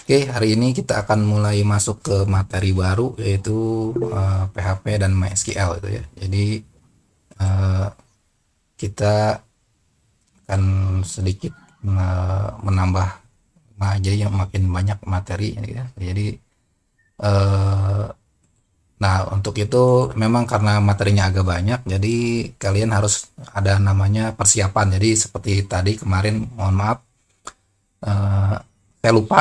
Oke, hari ini kita akan mulai masuk ke materi baru yaitu PHP dan MySQL itu ya. Jadi eh, kita akan sedikit menambah, jadi yang makin banyak materi ya. Jadi eh, nah untuk itu memang karena materinya agak banyak, jadi kalian harus ada namanya persiapan. Jadi seperti tadi kemarin, mohon maaf, eh, saya lupa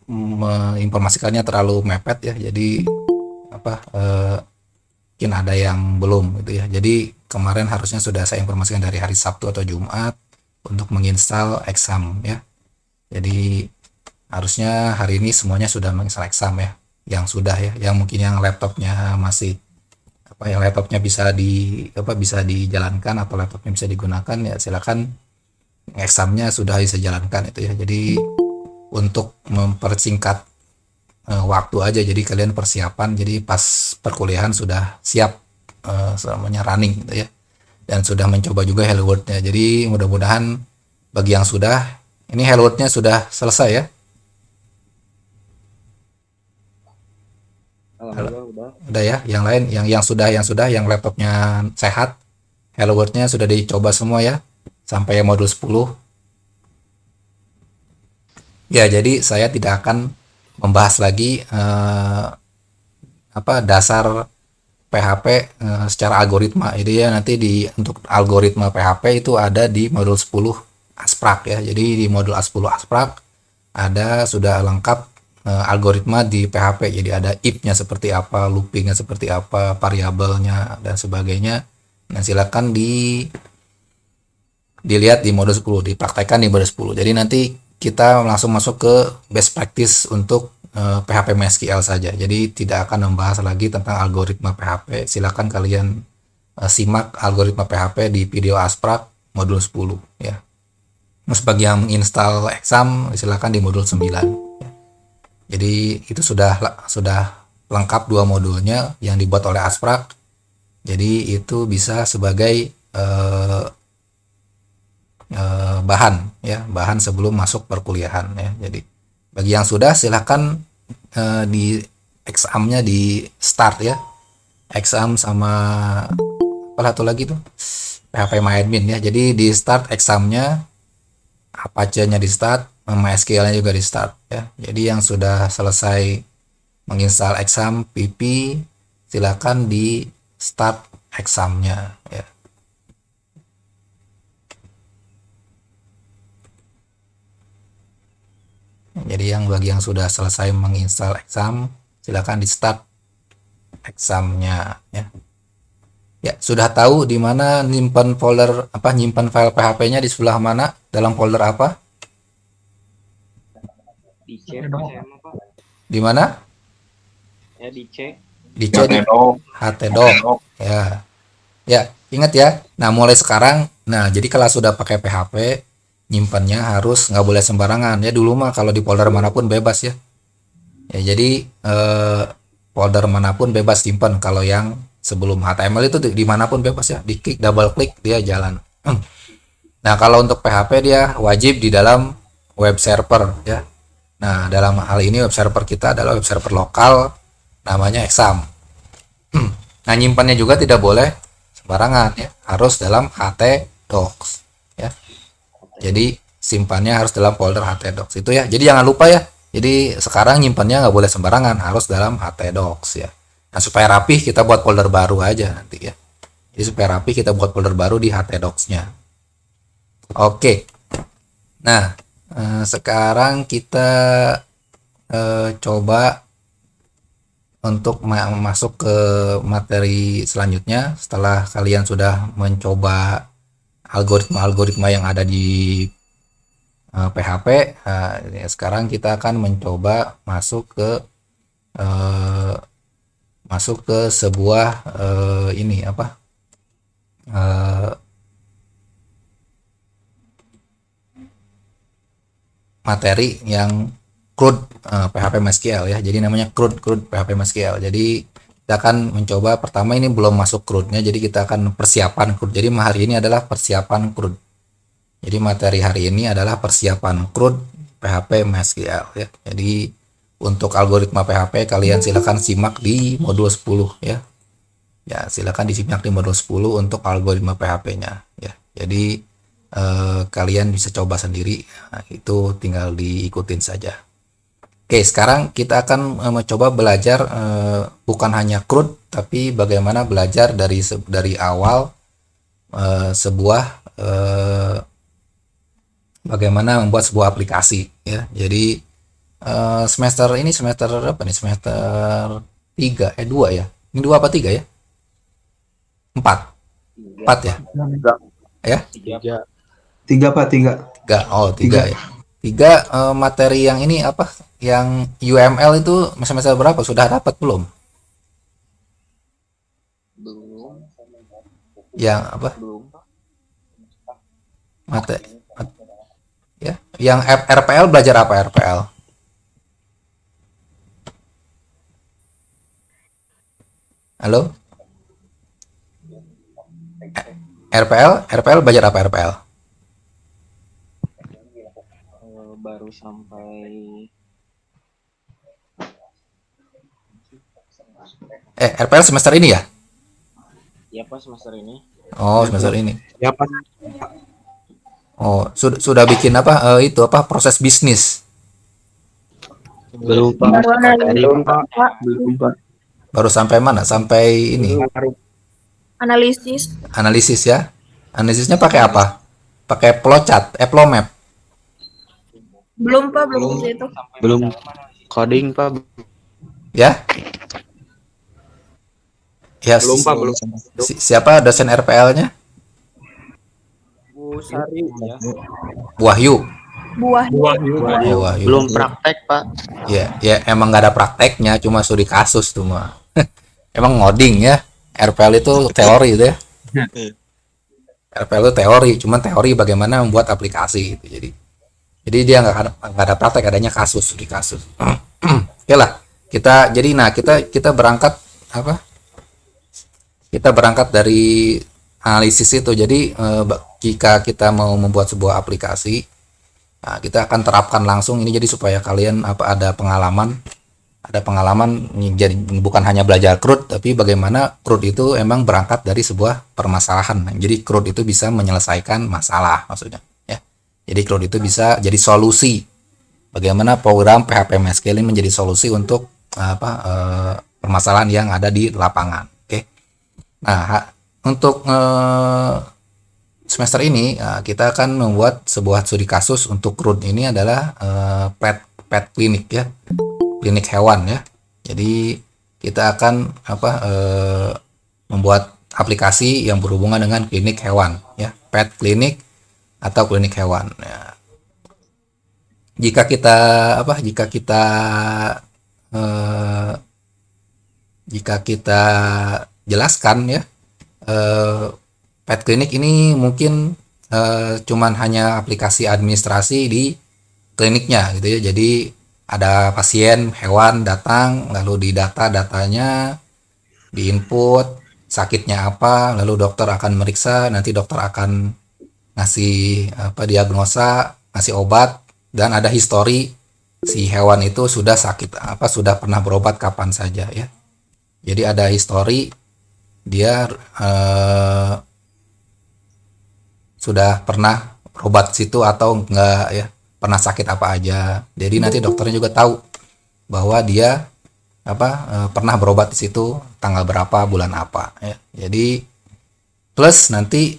menginformasikannya terlalu mepet ya. Jadi apa mungkin ada yang belum gitu ya. Jadi kemarin harusnya sudah saya informasikan dari hari Sabtu atau Jumat untuk menginstal Exam ya. Jadi harusnya hari ini semuanya sudah menginstal Exam ya. Yang sudah ya, yang mungkin yang laptopnya masih yang laptopnya bisa dijalankan atau laptopnya bisa digunakan ya, silakan Examnya sudah bisa jalankan itu ya. Jadi untuk mempersingkat waktu aja, jadi kalian persiapan, jadi pas perkuliahan sudah siap semuanya running gitu ya, dan sudah mencoba juga Hello World-nya. Jadi mudah-mudahan bagi yang sudah, ini Hello World-nya sudah selesai ya. Alhamdulillah udah. Udah ya, yang lain yang laptopnya sehat, Hello World-nya sudah dicoba semua ya sampai modul 10. Ya, jadi saya tidak akan membahas lagi dasar PHP secara algoritma. Jadi ya nanti untuk algoritma PHP itu ada di modul 10 Asprak ya. Jadi di modul 10 Asprak ada sudah lengkap algoritma di PHP. Jadi ada if-nya seperti apa, looping-nya seperti apa, variabelnya dan sebagainya. Nah, silakan dilihat di modul 10, dipraktekkan di modul 10. Jadi nanti kita langsung masuk ke best practice untuk PHP MySQL saja. Jadi tidak akan membahas lagi tentang algoritma PHP. Silakan kalian simak algoritma PHP di video Asprak modul 10 ya. Terus bagi yang install Exam silakan di modul 9. Jadi itu sudah lengkap dua modulnya yang dibuat oleh Asprak. Jadi itu bisa sebagai bahan sebelum masuk perkuliahan ya. Jadi bagi yang sudah silahkan di examnya di start ya, exam sama apa satu lagi tuh PHP MyAdmin ya. Jadi di start examnya, Apache-nya di start, MySQL-nya juga di start ya. Jadi yang sudah selesai menginstal exam PP silakan di start examnya ya. Jadi bagi yang sudah selesai menginstal Exam, silakan di start Examnya ya. Ya, sudah tahu di mana nyimpan file PHP-nya di sebelah mana, dalam folder apa? Di C saya mah Pak. Di mana? Ya di C. Di C di htdoc. Ya. Ya, ingat ya. Nah, mulai sekarang, jadi kalau sudah pakai PHP, nyimpannya harus nggak boleh sembarangan ya. Dulu mah kalau di folder manapun bebas ya. Ya, jadi folder manapun bebas simpan. Kalau yang sebelum HTML itu dimanapun bebas ya, diklik double klik dia jalan. Nah, kalau untuk PHP dia wajib di dalam web server ya. Nah, dalam hal ini web server kita adalah web server lokal namanya Exam. Nah, nyimpannya juga tidak boleh sembarangan ya, harus dalam htdocs ya. Jadi simpannya harus dalam folder htdocs itu ya. Jadi jangan lupa ya. Jadi sekarang nyimpannya nggak boleh sembarangan, harus dalam htdocs ya. Nah, supaya rapih kita buat folder baru aja nanti ya. Jadi supaya rapih kita buat folder baru di htdocs-nya. Oke. Nah, sekarang kita coba untuk masuk ke materi selanjutnya. Setelah kalian sudah mencoba algoritma-algoritma yang ada di PHP, sekarang kita akan mencoba masuk ke sebuah materi yang CRUD PHP MySQL ya. Jadi namanya CRUD PHP MySQL. Jadi kita akan mencoba, pertama ini belum masuk CRUD-nya, jadi kita akan persiapan CRUD. Jadi hari ini adalah persiapan CRUD. Jadi materi hari ini adalah persiapan CRUD PHP MySQL ya. Jadi untuk algoritma PHP kalian silakan simak di modul 10 ya. Ya, silakan disimak di modul 10 untuk algoritma PHP-nya ya. Jadi kalian bisa coba sendiri. Nah, itu tinggal diikutin saja. Oke, sekarang kita akan mencoba belajar bukan hanya CRUD tapi bagaimana belajar dari awal sebuah bagaimana membuat sebuah aplikasi ya. Jadi semester ini semester apa nih? Semester 3 2 ya. Ini 2 apa 3 ya? 4. 4 ya? Ya? Tiga Pak, tiga. 3. Oh, 3 ya. 3 materi yang ini apa? Yang UML itu semester berapa? Sudah dapat belum? Belum. Yang apa? Belum, Pak. Materi ya. Yang RPL belajar apa RPL? Halo? RPL belajar apa RPL? Baru sampai RPL semester ini ya? ya Pak semester ini. Oh, semester ini. Ya Pak. Oh, sudah bikin apa itu apa proses bisnis? Belum Pak. Belum Pak. Belum Pak. Baru sampai mana? Sampai ini Analisis. ya. Analisisnya pakai apa? Pakai flowchart, flowmap. Belum Pak, belum ke situ. Belum coding Pak. Ya. Ya, Belum Pak, belum. Siapa dosen RPL-nya? Bu Sari ya. Wahyu. Buah. Oh, Wahyu. Belum praktek Pak. Ya emang nggak ada prakteknya, cuma studi kasus tuh mah. Emang ngoding ya. RPL itu teori itu ya. RPL itu teori, cuman teori bagaimana membuat aplikasi gitu. Jadi dia nggak ada praktek, adanya kasus, studi kasus. Oke lah, kita berangkat apa? Kita berangkat dari analisis itu. Jadi jika kita mau membuat sebuah aplikasi, nah, kita akan terapkan langsung ini jadi supaya kalian ada pengalaman jadi bukan hanya belajar CRUD tapi bagaimana CRUD itu emang berangkat dari sebuah permasalahan. Jadi CRUD itu bisa menyelesaikan masalah maksudnya ya. Jadi CRUD itu bisa jadi solusi. Bagaimana program PHP MySQL ini menjadi solusi untuk permasalahan yang ada di lapangan. Oke. Nah, untuk semester ini kita akan membuat sebuah studi kasus untuk CRUD ini adalah pet klinik ya. Klinik hewan ya. Jadi kita akan membuat aplikasi yang berhubungan dengan klinik hewan ya, pet klinik atau klinik hewan ya. Jika kita jelaskan ya, pet klinik ini mungkin cuman hanya aplikasi administrasi di kliniknya gitu ya. Jadi ada pasien hewan datang, lalu didata datanya, diinput sakitnya apa, lalu dokter akan meriksa, nanti dokter akan ngasih diagnosa, ngasih obat, dan ada histori si hewan itu sudah sakit sudah pernah berobat kapan saja ya. Jadi ada histori dia sudah pernah berobat situ atau enggak ya, pernah sakit apa aja. Jadi nanti dokternya juga tahu bahwa dia pernah berobat di situ tanggal berapa, bulan apa ya. Jadi plus nanti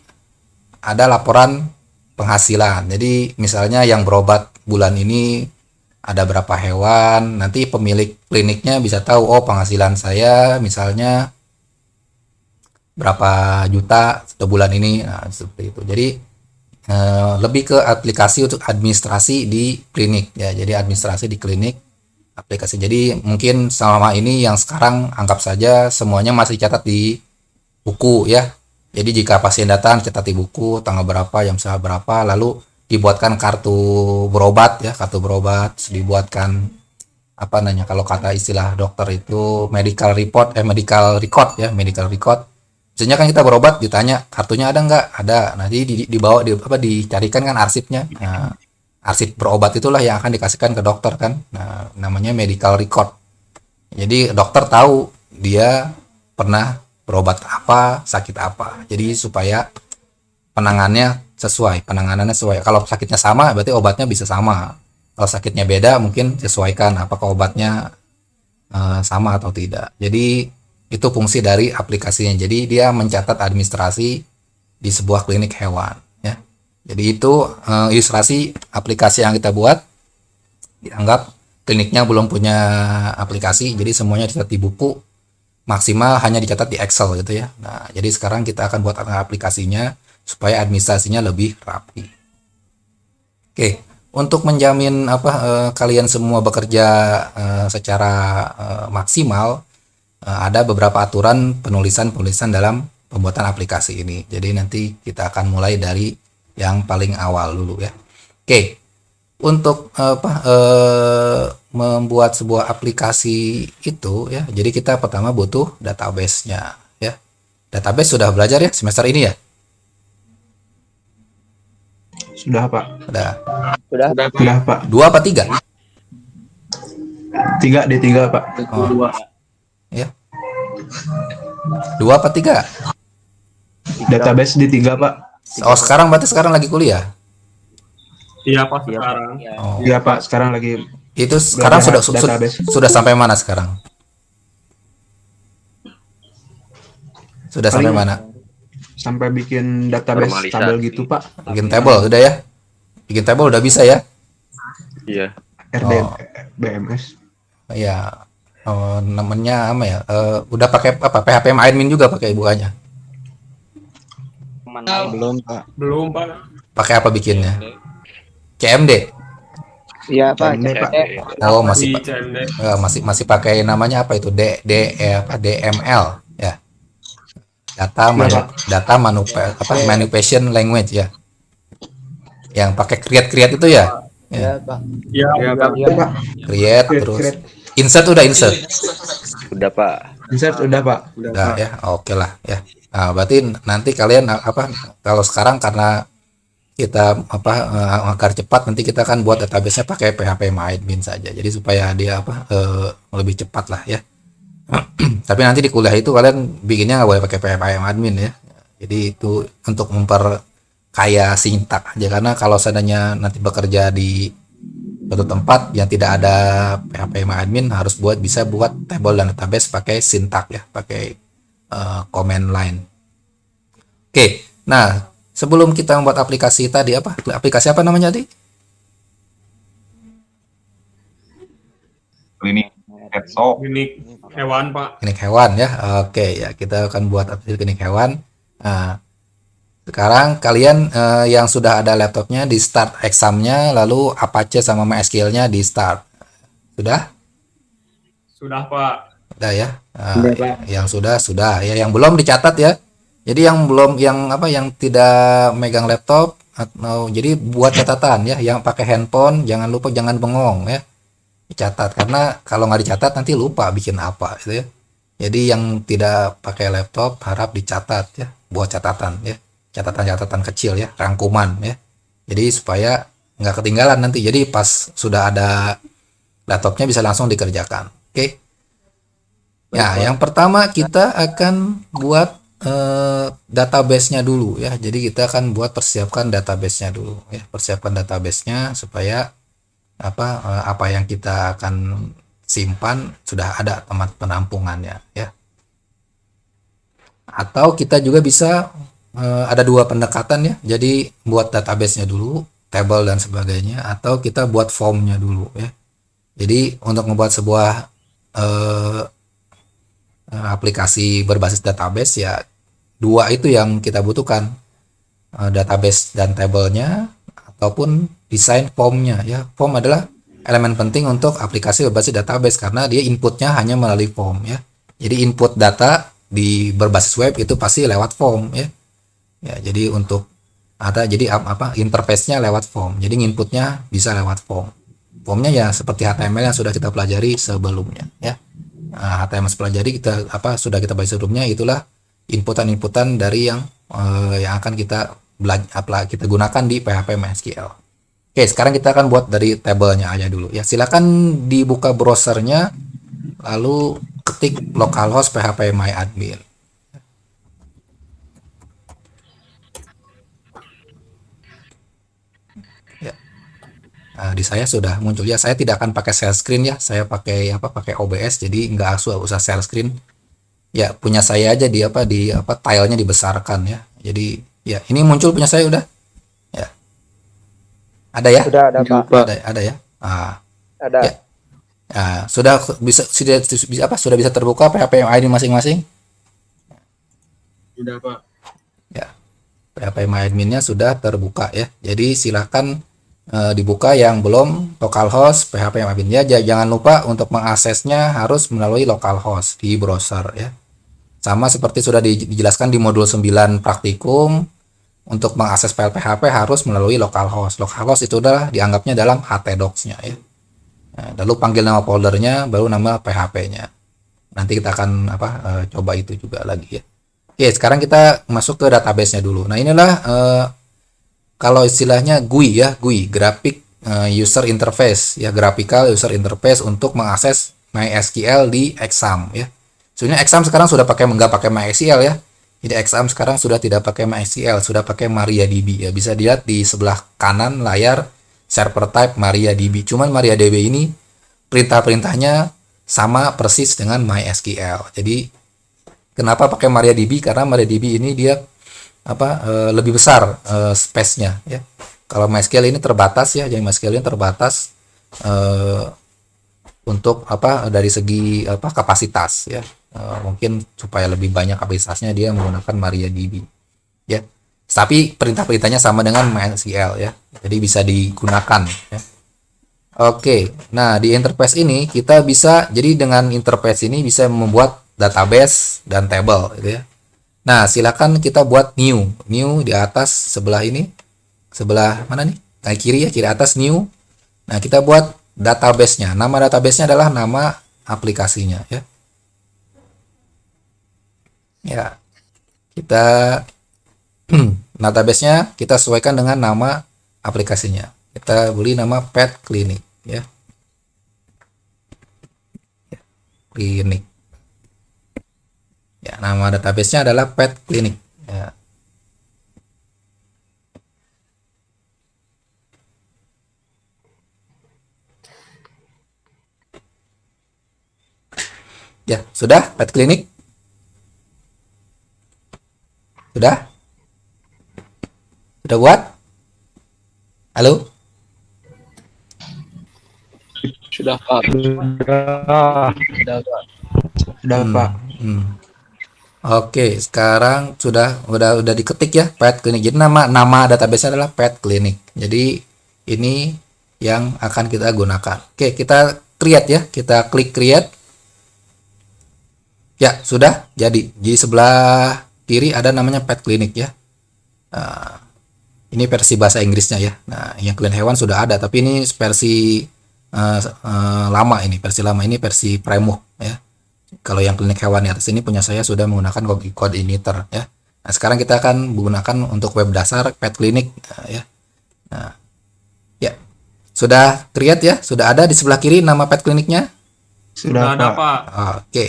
ada laporan penghasilan. Jadi misalnya yang berobat bulan ini ada berapa hewan, nanti pemilik kliniknya bisa tahu, oh penghasilan saya misalnya berapa juta sebulan ini. Nah, seperti itu. Jadi lebih ke aplikasi untuk administrasi di klinik ya. Jadi administrasi di klinik aplikasi. Jadi mungkin selama ini yang sekarang anggap saja semuanya masih catat di buku ya. Jadi jika pasien datang catat di buku tanggal berapa, jam berapa, lalu dibuatkan kartu berobat ya, terus dibuatkan kalau kata istilah dokter itu medical record ya, medical record. Biasanya kan kita berobat ditanya kartunya ada nggak? Ada. Nanti dibawa dicarikan kan arsipnya. Nah, arsip berobat itulah yang akan dikasihkan ke dokter kan. Nah, namanya medical record. Jadi dokter tahu dia pernah berobat apa, sakit apa. Jadi supaya penanganannya sesuai. Kalau sakitnya sama, berarti obatnya bisa sama. Kalau sakitnya beda, mungkin sesuaikan apakah obatnya sama atau tidak. Jadi itu fungsi dari aplikasinya. Jadi dia mencatat administrasi di sebuah klinik hewan. Ya. Jadi itu ilustrasi aplikasi yang kita buat. Dianggap kliniknya belum punya aplikasi, jadi semuanya dicatat di buku. Maksimal hanya dicatat di Excel gitu ya. Nah, jadi sekarang kita akan buat aplikasinya supaya administrasinya lebih rapi. Oke, untuk menjamin kalian semua bekerja secara maksimal, ada beberapa aturan penulisan dalam pembuatan aplikasi ini. Jadi nanti kita akan mulai dari yang paling awal dulu ya. Oke. Untuk membuat sebuah aplikasi itu ya, jadi kita pertama butuh database-nya ya. Database sudah belajar ya semester ini ya? Sudah, Pak. Sudah. Sudah, Pak. 2 apa 3? 3 D3, Pak. Oh, ya. 2 apa 3? Database D3, Pak. Oh, sekarang berarti sekarang lagi kuliah. Iya Pak sekarang. Oh. Iya, Pak. Sekarang lagi Itu sekarang belajar sudah database. sudah sampai mana sekarang? Sudah sampai mana? Sampai bikin database Normalisasi. tabel gitu, Pak. Bikin table udah ya? Bikin table udah bisa ya? Iya. RD Oh. BMS. Ya. Oh, namanya apa ya? Udah pakai apa? PHP admin juga pakai bukannya? Belum, Pak. Belum Pak. Pakai apa bikinnya? CMD. Iya, Pak. CMD, Pak. Oh, Di masih CMD. masih pakai namanya apa itu? DML ya. Manipulation language ya. Yang pakai create itu ya. Ya. Iya Pak. Create terus insert Udah Pak. Insert udah, Pak. udah ya. Oke lah ya. Nah, berarti nanti kalian kalau sekarang karena kita agar cepat nanti kita akan buat database-nya pakai PHP MyAdmin saja. Jadi supaya dia lebih cepat lah ya. Tapi nanti di kuliah itu kalian bikinnya nggak boleh pakai PHP MyAdmin ya. Jadi itu untuk memperkaya sintak aja, karena kalau seandainya nanti bekerja di suatu tempat yang tidak ada PHP MyAdmin harus bisa buat table dan database pakai sintak ya, pakai command line. Oke, nah sebelum kita membuat aplikasi tadi aplikasi apa namanya tadi? Klinik Petshop. Klinik hewan Pak. Klinik hewan ya. Oke ya, kita akan buat aplikasi klinik hewan. Nah, sekarang kalian yang sudah ada laptopnya di start examnya, lalu Apache sama MySQL-nya di start. Sudah? Sudah Pak. Sudah ya. Yang sudah ya. Yang belum dicatat ya. Jadi yang belum yang tidak megang laptop atau jadi buat catatan ya. Yang pakai handphone jangan lupa, jangan bengong ya. Dicatat, karena kalau nggak dicatat nanti lupa bikin apa gitu ya. Jadi yang tidak pakai laptop harap dicatat ya, buat catatan ya. Catatan-catatan kecil ya, rangkuman ya. Jadi supaya nggak ketinggalan nanti. Jadi pas sudah ada laptopnya bisa langsung dikerjakan. Oke. Ya, yang pertama kita akan buat database-nya dulu ya. Jadi kita akan persiapkan database-nya dulu ya. Persiapkan database-nya supaya apa yang kita akan simpan sudah ada tempat penampungannya ya. Atau kita juga bisa ada dua pendekatan ya. Jadi buat database-nya dulu, table dan sebagainya, atau kita buat form-nya dulu ya. Jadi untuk membuat sebuah aplikasi berbasis database ya, dua itu yang kita butuhkan, database dan tabelnya ataupun desain formnya ya. Form adalah elemen penting untuk aplikasi berbasis database karena dia inputnya hanya melalui form ya. Jadi input data di berbasis web itu pasti lewat form ya. Ya, jadi untuk interface-nya lewat form. Jadi inputnya bisa lewat form. Formnya ya seperti HTML yang sudah kita pelajari sebelumnya ya. Nah, HTML sudah kita bahas sebelumnya, itulah inputan dari yang akan kita gunakan di PHP MySQL. Oke, sekarang kita akan buat dari tabelnya aja dulu ya. Silakan dibuka browsernya, lalu ketik localhost phpMyAdmin. Ya. Nah, di saya sudah muncul ya. Saya tidak akan pakai share screen ya. Saya pakai Pakai OBS, jadi nggak usah share screen. Ya, punya saya aja di tilenya dibesarkan ya. Jadi ya, ini muncul punya saya udah. Ya. Ada ya? Sudah ada Pak. Ada ya. Ada. Ya. Nah, sudah bisa terbuka PHP-ID masing-masing? Sudah Pak. Ya. PHP-adminnya sudah terbuka ya. Jadi silakan dibuka yang belum localhost PHP-admin ya. Jangan lupa untuk mengaksesnya harus melalui localhost di browser ya. Sama seperti sudah dijelaskan di modul 9 praktikum, untuk mengakses file PHP harus melalui localhost. Localhost itu adalah dianggapnya dalam htdocs-nya ya. Nah, lalu panggil nama foldernya, baru nama PHP-nya. Nanti kita akan coba itu juga lagi ya. Oke, sekarang kita masuk ke database-nya dulu. Nah, inilah kalau istilahnya GUI ya, GUI, Graphic User Interface ya, Graphical User Interface untuk mengakses MySQL di Exam ya. Sebenarnya Exam sekarang sudah nggak pakai MySQL ya. Jadi Exam sekarang sudah tidak pakai MySQL, sudah pakai MariaDB ya. Bisa dilihat di sebelah kanan layar server type MariaDB. Cuman MariaDB ini perintah-perintahnya sama persis dengan MySQL. Jadi kenapa pakai MariaDB? Karena MariaDB ini dia lebih besar space-nya ya. Kalau MySQL ini terbatas ya. Jadi MySQL ini terbatas untuk dari segi kapasitas ya. Mungkin supaya lebih banyak kapasitasnya dia menggunakan MariaDB ya. Tapi perintah-perintahnya sama dengan MySQL ya. Jadi bisa digunakan ya. Oke. Nah, di interface ini kita bisa, jadi dengan interface ini bisa membuat database dan table gitu ya. Nah, silakan kita buat new di atas sebelah ini. Sebelah mana nih? Nah, kiri ya, kiri atas new. Nah, kita buat database-nya. Nama database-nya adalah nama aplikasinya ya. Ya. Kita database-nya kita sesuaikan dengan nama aplikasinya. Kita beri nama Pet Clinic ya. Clinic. Ya, nama database-nya adalah Pet Clinic ya. Ya, sudah Pet Clinic? Sudah? Sudah buat? Halo? Sudah Pak. Sudah Pak. Oke, sekarang udah diketik ya Pet Clinic. Jadi nama database-nya adalah Pet Clinic. Jadi ini yang akan kita gunakan. Oke, kita create ya. Kita klik create. Ya, sudah jadi. Di sebelah kiri ada namanya Pet Clinic ya. Ini versi bahasa Inggrisnya ya. Nah, yang klinik hewan sudah ada, tapi ini versi lama ini, versi Premuh ya. Kalau yang klinik hewan di atas ini punya saya sudah menggunakan coordinator ya. Nah, sekarang kita akan menggunakan untuk web dasar Pet Clinic ya. Nah, ya. Sudah create ya? Sudah ada di sebelah kiri nama Pet Clinicnya? Sudah ada Pak. Pak. Oke.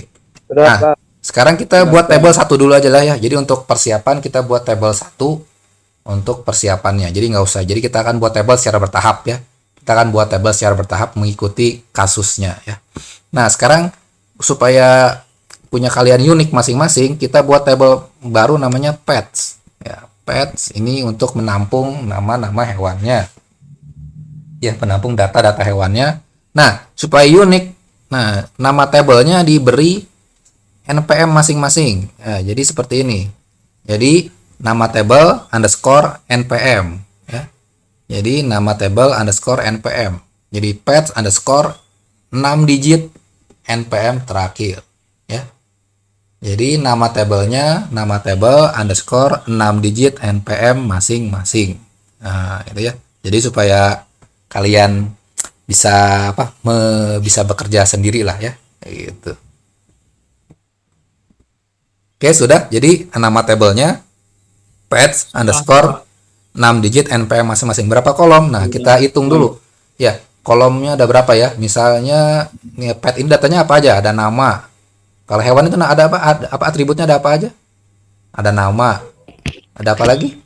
Sudah Nah, Pak. sekarang kita buat table 1 dulu aja lah ya. Jadi untuk persiapan kita buat table 1 untuk persiapannya. Jadi nggak usah. Jadi kita akan buat table secara bertahap ya. Kita akan buat table secara bertahap mengikuti kasusnya ya. Nah, sekarang supaya punya kalian unik masing-masing, kita buat table baru namanya pets. Ya, pets ini untuk menampung nama-nama hewannya. Ya, penampung data-data hewannya. Nah, supaya unik, nah nama tablenya diberi npm masing-masing. Nah, jadi seperti ini. Jadi nama table underscore npm. Ya. Jadi nama table underscore npm. Jadi pets underscore 6 digit npm terakhir. Ya. Jadi nama tablenya nama table underscore 6 digit npm masing-masing. Nah, itu ya. Jadi supaya kalian bisa bisa bekerja sendiri lah ya. Gitu. Oke, sudah. Jadi nama tablenya pets underscore 6 digit NPM masing-masing. Berapa kolom? Nah, kita hitung dulu. Ya, kolomnya ada berapa ya? Misalnya nih pet ini datanya apa aja? Ada nama. Kalau hewan itu ada apa? Ada apa atributnya ada apa aja? Ada nama. Ada apa lagi?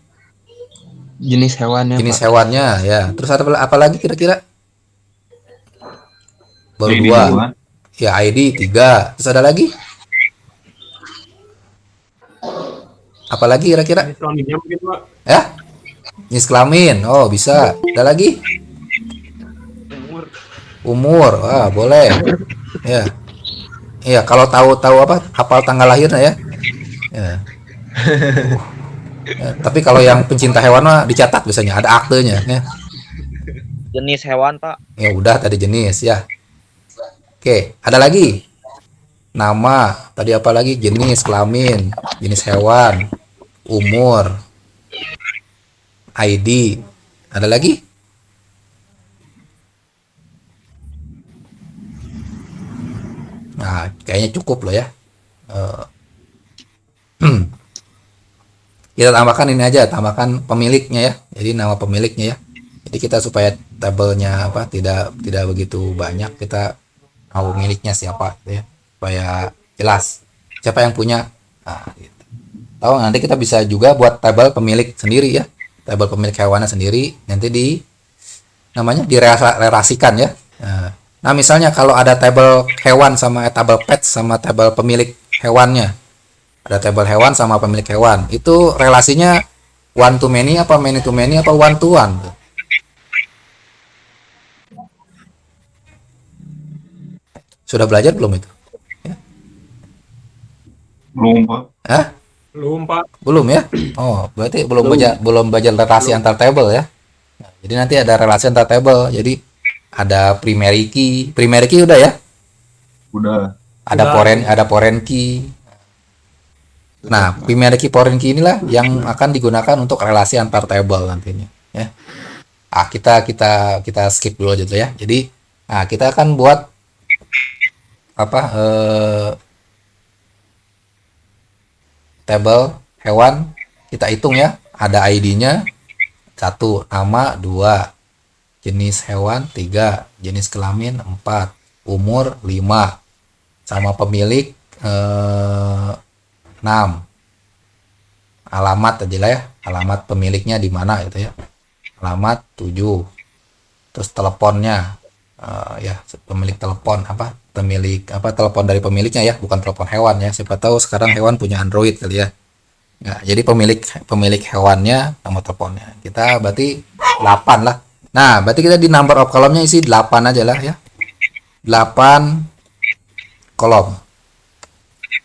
Jenis hewannya, Jenis Pak. hewannya ya. Terus ada apa lagi kira-kira? Baru ID 2. dua. Ya, ID 3. Terus ada lagi? Apa lagi kira-kira? Ini kelaminnya mungkin Pak. Ya? Jenis kelamin. Oh, bisa. Ada lagi? Umur. Ah, boleh. Ya. Iya, kalau tahu apa? Hafal tanggal lahirnya ya. Ya. Ya, tapi kalau yang pencinta hewan mah dicatat biasanya, ada aktenya ya. Jenis hewan, Pak. Ya udah tadi jenis ya. Oke, ada lagi? Nama, tadi apa lagi? Jenis kelamin, jenis hewan, umur, ID. Ada lagi? Nah, kayaknya cukup loh ya. Kita tambahkan ini aja, tambahkan pemiliknya ya. Jadi nama pemiliknya ya. Jadi kita supaya tabelnya apa tidak begitu banyak, kita tahu miliknya siapa gitu ya. Supaya jelas siapa yang punya. Nah, gitu. Tahu nanti kita bisa juga buat tabel pemilik sendiri ya. Tabel pemilik hewannya sendiri nanti namanya direlasikan ya. Nah, misalnya kalau ada tabel hewan sama tabel pet sama tabel pemilik hewannya. Ada tabel hewan sama pemilik hewan. Itu relasinya one to many apa many to many apa one to one? Sudah belajar belum itu? Belum, Pak. Hah? Belum Pak. Belum ya? Oh, berarti belum belajar relasi antar table ya. Nah, jadi nanti ada relasi antar table. Jadi ada primary key. Primary key udah ya? Udah. Ada foreign key. Nah, primary key foreign key inilah yang akan digunakan untuk relasi antar table nantinya ya. Kita skip dulu aja tuh ya. Jadi, nah kita akan buat apa table hewan, kita hitung ya. Ada ID-nya 1, nama 2, jenis hewan 3, jenis kelamin 4, umur 5, sama pemilik 6. Alamat aja lah ya, alamat pemiliknya di mana gitu ya. Alamat 7. Terus teleponnya ya, pemilik telepon telepon dari pemiliknya ya, bukan telepon hewan ya. Siapa tahu sekarang hewan punya Android kali ya. Nah, jadi pemilik hewannya, nomor teleponnya. Kita berarti 8 lah. Nah, berarti kita di number of kolomnya isi 8 aja lah ya. 8 kolom.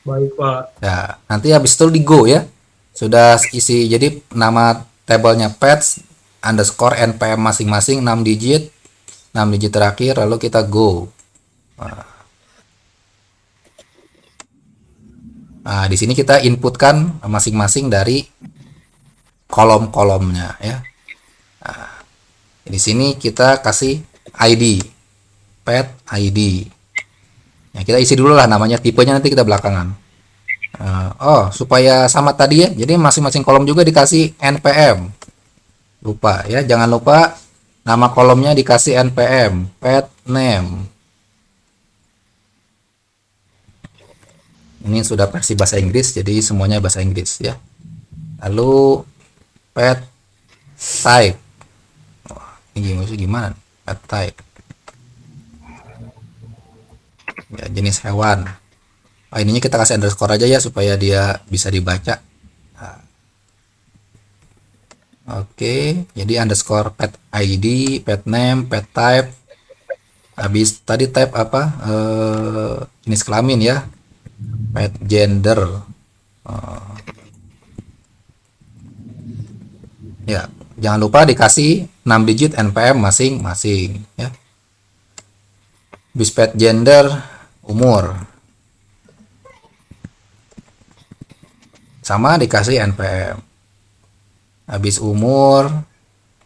Baik Pak. Nah, nanti habis itu di go ya. Sudah isi, jadi nama tabelnya pets underscore npm masing-masing 6 digit terakhir, lalu kita go. Nah, di sini kita inputkan masing-masing dari kolom-kolomnya ya. Nah, di sini kita kasih ID, pet ID. Ya, kita isi dulu lah namanya, tipenya nanti kita belakangan. Supaya sama tadi ya, jadi masing-masing kolom juga dikasih npm. Lupa ya, jangan lupa nama kolomnya dikasih npm, pet name. Ini sudah versi bahasa Inggris, jadi semuanya bahasa Inggris ya. Lalu pet type. Ini gimana? Pet type. Ya, jenis hewan. Ininya kita kasih underscore aja ya supaya dia bisa dibaca. Nah. Oke, jadi underscore pet ID, pet name, pet type. Habis tadi type apa? Jenis kelamin ya. Pet gender. Ya, jangan lupa dikasih 6 digit npm masing-masing ya. Habis pet gender, umur. Sama dikasih npm. Habis umur,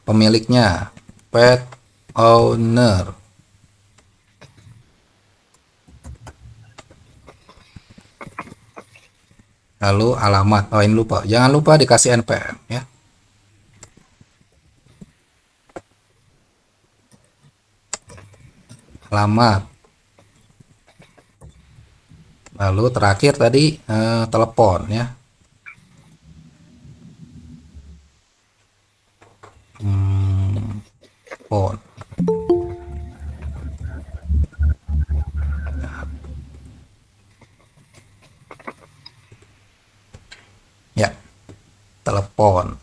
pemiliknya, pet owner. Lalu alamat. Oh, ini lupa. Jangan lupa dikasih npm ya. alamat. Lalu terakhir tadi telepon ya. Phone. Ya, telepon.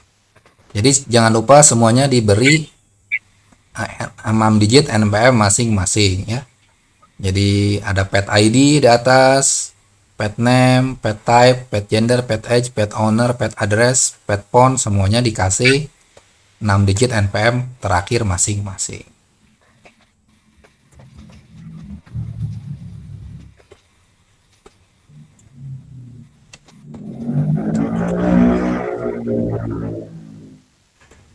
Jadi jangan lupa semuanya diberi 6 digit NPM masing-masing ya. Jadi ada pet ID di atas, pet name, pet type, pet gender, pet age, pet owner, pet address, pet phone, semuanya dikasih 6 digit NPM terakhir masing-masing.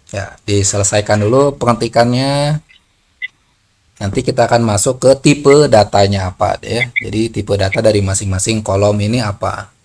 Ya, diselesaikan dulu pengetikannya. Nanti kita akan masuk ke tipe datanya apa ya. Jadi tipe data dari masing-masing kolom ini apa.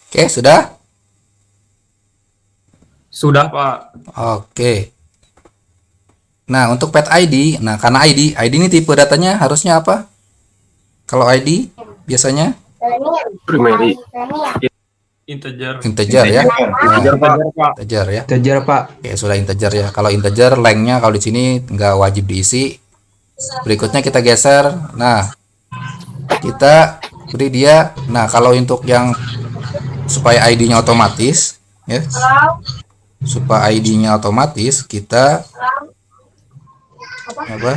Oke, sudah? Sudah, Pak. Oke. Nah, untuk pet ID, nah karena ID ini tipe datanya harusnya apa? Kalau ID biasanya Primary. Integer. integer ya. Nah, Integer, Pak. integer ya. Integer Pak. Oke, sudah integer ya. Kalau integer lengthnya kalau di sini nggak wajib diisi. Berikutnya kita geser. Nah, kita beri dia. Nah, kalau untuk yang supaya ID-nya otomatis ya. Supaya ID-nya otomatis kita apa?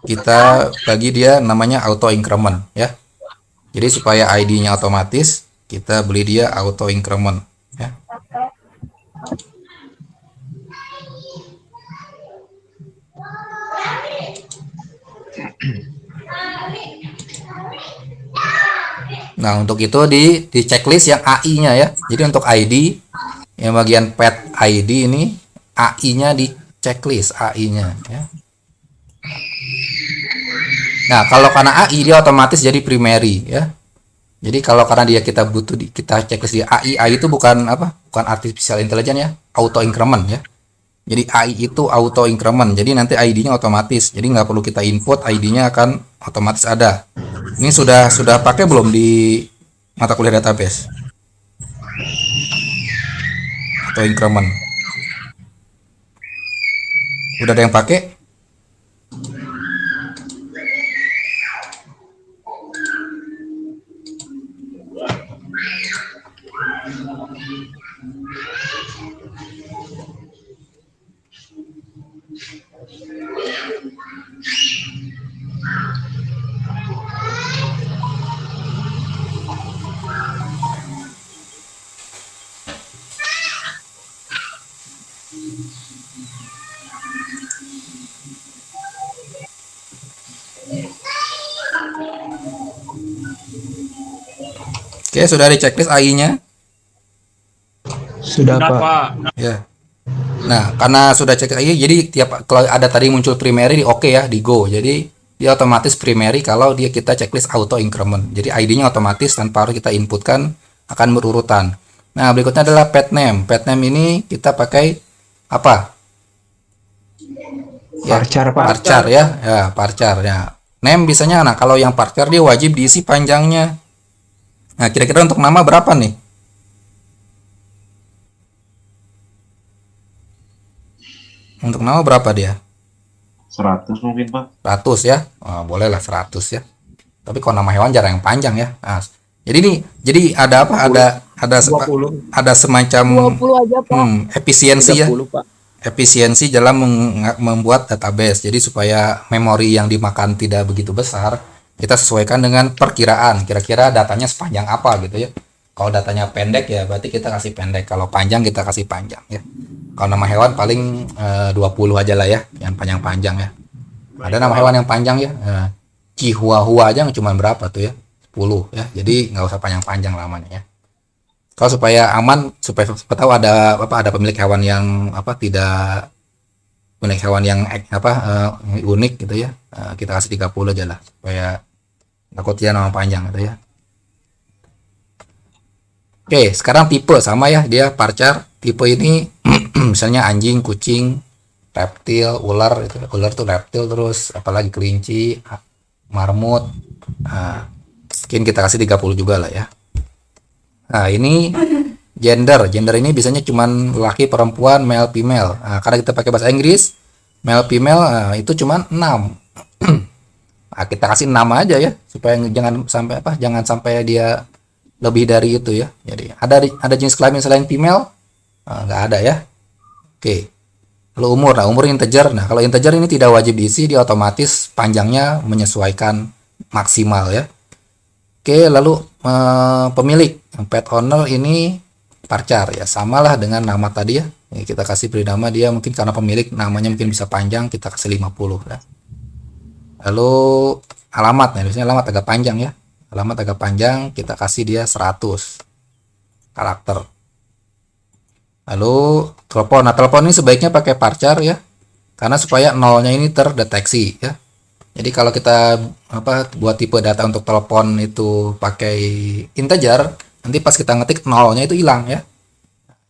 Kita bagi dia namanya auto increment ya. Jadi supaya ID-nya otomatis kita beli dia auto increment ya. Nah, untuk itu di checklist yang AI-nya ya. Jadi untuk ID yang bagian pet ID ini AI-nya di checklist AI-nya ya. Nah, kalau karena AI dia otomatis jadi primary ya. Jadi kalau karena dia kita butuh kita checklist di AI itu bukan apa? Bukan artificial intelligence ya, auto increment ya. Jadi AI itu auto increment. Jadi nanti ID-nya otomatis. Jadi nggak perlu kita input, ID-nya akan otomatis ada. Ini sudah pakai belum di mata kuliah database? Auto increment. Udah ada yang pakai? Oke, sudah di checklist AI-nya? Sudah Sudah, Pak. Pak. Ya. Nah, karena sudah checklist AI, jadi tiap kalau ada tadi muncul primary di oke ya, di go. Jadi dia otomatis primary kalau dia kita checklist auto increment. Jadi ID-nya otomatis tanpa harus kita inputkan, akan berurutan. Nah, berikutnya adalah pet name. Pet name ini kita pakai apa? Ya, Parchar, Pak. parchar ya. Ya, parchar ya. Name biasanya, nah kalau yang parchar dia wajib diisi panjangnya. Nah, kira-kira untuk nama berapa nih? Untuk nama berapa dia? 100 mungkin, Pak. 100 ya. Oh, boleh lah 100 ya. Tapi kalau nama hewan jarang yang panjang ya. Nah, jadi ada apa? Ada semacam 20 aja, Pak. efisiensi ya. 30, Pak. Efisiensi dalam membuat database. Jadi supaya memori yang dimakan tidak begitu besar, kita sesuaikan dengan perkiraan. Kira-kira datanya sepanjang apa gitu ya. Kalau datanya pendek ya berarti kita kasih pendek. Kalau panjang kita kasih panjang ya. Kalau nama hewan paling 20 aja lah ya, yang panjang-panjang ya. Ada nama hewan yang panjang ya. Chihuahua aja cuma berapa tuh ya? 10 ya. Jadi nggak usah panjang-panjang lamanya ya. Kalau supaya aman, supaya tahu ada pemilik hewan yang tidak pemilik hewan yang unik gitu ya. Kita kasih 30 aja lah supaya takutnya nama panjang gitu ya. Oke, sekarang tipe sama ya, dia parchar. Tipe ini misalnya anjing, kucing, reptil, ular itu. Ular tuh reptil, terus apalagi kelinci, marmut. Nah, mungkin kita kasih 30 juga lah ya. Nah, ini gender. Gender ini biasanya cuman laki, perempuan, male, female. Nah, karena kita pakai bahasa Inggris, male, female itu cuman 6. Nah, kita kasih 6 aja ya, supaya jangan sampai dia lebih dari itu ya. Jadi ada jenis kelamin selain female? Nggak ada ya. Oke. Lalu umur. Nah, umur integer. Nah, kalau integer ini tidak wajib diisi, dia otomatis panjangnya menyesuaikan maksimal ya. Oke, lalu pemilik pet owner ini parchar ya, samalah dengan nama tadi ya. Ini kita kasih beri nama dia, mungkin karena pemilik namanya mungkin bisa panjang, kita kasih 50 ya. Lalu alamat, nah biasanya alamat agak panjang ya. Alamat agak panjang, kita kasih dia 100 karakter. Lalu telepon. Nah, telepon ini sebaiknya pakai parchar ya, karena supaya nolnya ini terdeteksi ya. Jadi kalau kita buat tipe data untuk telepon itu pakai integer, nanti pas kita ngetik nolnya itu hilang ya.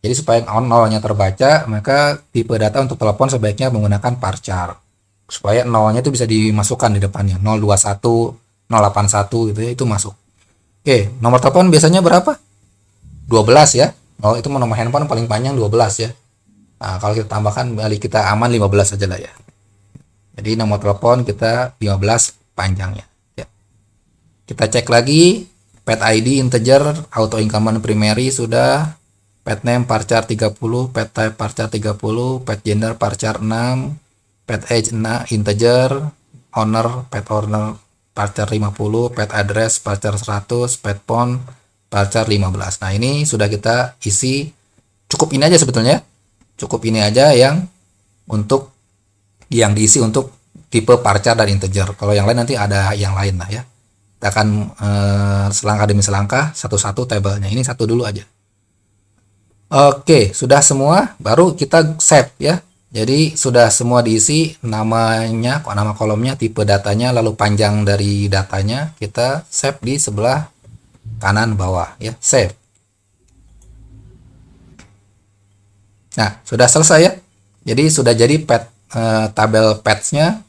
Jadi supaya nolnya terbaca, maka tipe data untuk telepon sebaiknya menggunakan parchar. Supaya nolnya itu bisa dimasukkan di depannya. 021, 081 gitu ya, itu masuk. Oke, nomor telepon biasanya berapa? 12 ya. Oh, itu nomor handphone paling panjang 12 ya. Nah, kalau kita tambahkan kita aman 15 aja lah ya. Jadi nomor telepon kita 15 panjangnya ya. Kita cek lagi pet ID integer, auto increment primary sudah, pet name parchar 30, pet type parchar 30, pet gender parchar 6, pet age integer, pet owner parchar 50, pet address parchar 100, pet phone parchar 15. Nah, ini sudah kita isi. Cukup ini aja sebetulnya. Cukup ini aja yang diisi untuk tipe parchar dan integer. Kalau yang lain nanti ada yang lain lah ya. Kita akan selangkah demi selangkah satu-satu tabelnya. Ini satu dulu aja. Oke, sudah semua. Baru kita save ya. Jadi sudah semua diisi, namanya, nama kolomnya, tipe datanya, lalu panjang dari datanya. Kita save di sebelah kanan bawah ya, save. Nah, sudah selesai ya. Jadi sudah jadi tabel pets-nya.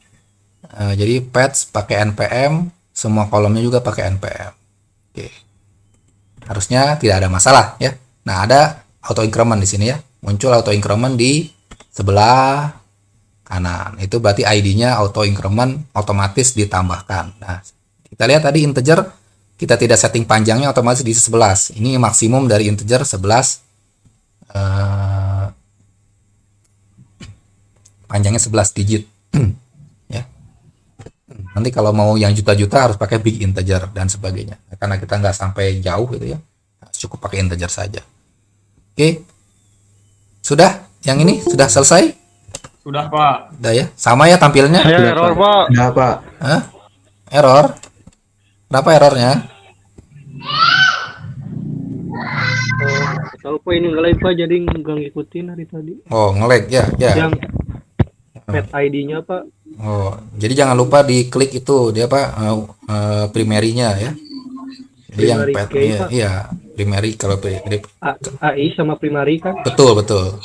Jadi pets pakai npm, semua kolomnya juga pakai npm. Oke. Harusnya tidak ada masalah ya. Nah, ada auto increment di sini ya. Muncul auto increment di sebelah kanan. Itu berarti ID-nya auto increment otomatis ditambahkan. Nah, kita lihat tadi integer kita tidak setting panjangnya, otomatis di 11. Ini maksimum dari integer 11. Panjangnya 11 digit. Ya. Nanti kalau mau yang juta-juta harus pakai big integer dan sebagainya. Karena kita nggak sampai jauh gitu ya. Cukup pakai integer saja. Oke. Sudah? Yang ini sudah selesai? Sudah, Pak. Udah ya? Sama ya tampilnya? Ya, error, Pak. Nah, Pak. Hah? Error? Kenapa errornya? Tahu Pak, ini nge-lag Pak, jadi nggak ngikutin hari tadi. Oh, nge-lag ya. Yang pet ID-nya Pak Oh, jadi jangan lupa diklik itu dia apa primary-nya ya. Jadi yang Primary pet key, iya, Pak. iya primary kalau AI sama primary kan. betul betul.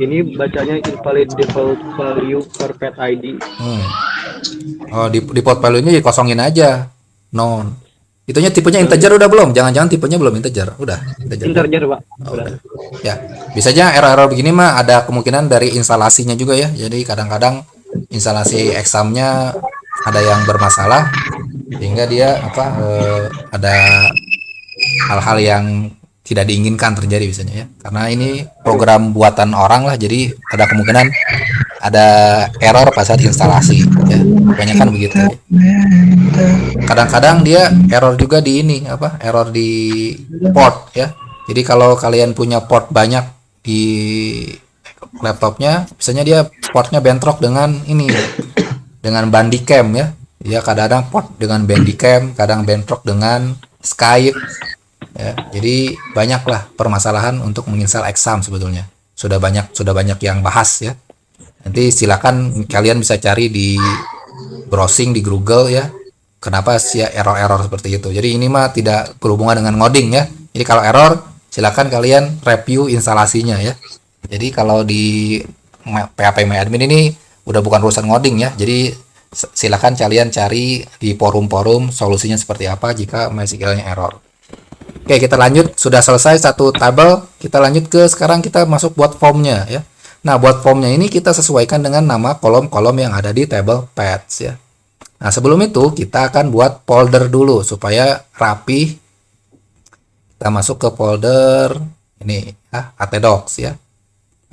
Ini bacanya invalid default value for pet ID. Hmm. Oh, di port value-nya dikosongin aja. Non. Itunya tipenya integer udah belum? Jangan-jangan tipenya belum integer. Udah, integer. Integer, Pak. Oh, udah. Ya, bisa aja error-error begini mah ada kemungkinan dari instalasinya juga ya. Jadi kadang-kadang instalasi examnya ada yang bermasalah sehingga dia ada hal-hal yang tidak diinginkan terjadi biasanya ya. Karena ini program buatan orang lah, jadi ada kemungkinan ada error pas saat instalasi ya. Banyak kan begitu. Ya. Kadang-kadang dia error juga di ini error di port ya. Jadi kalau kalian punya port banyak di laptopnya, biasanya dia portnya bentrok dengan ini dengan Bandicam ya. Ya kadang-kadang port dengan Bandicam, kadang bentrok dengan Skype ya. Jadi banyaklah permasalahan untuk menginstal exam sebetulnya. Sudah banyak yang bahas ya. Nanti silakan kalian bisa cari di browsing di Google ya. Kenapa sih error-error seperti itu? Jadi ini mah tidak berhubungan dengan ngoding ya. Jadi kalau error silakan kalian review instalasinya ya. Jadi kalau di PHP MyAdmin ini udah bukan urusan ngoding ya. Jadi silakan kalian cari di forum-forum solusinya seperti apa jika MySQL-nya error. Oke, kita lanjut. Sudah selesai satu tabel. Kita lanjut ke sekarang kita masuk buat formnya ya. Nah, buat formnya ini kita sesuaikan dengan nama kolom-kolom yang ada di table paths ya. Nah, sebelum itu kita akan buat folder dulu supaya rapi. Kita masuk ke folder ini htdocs ya.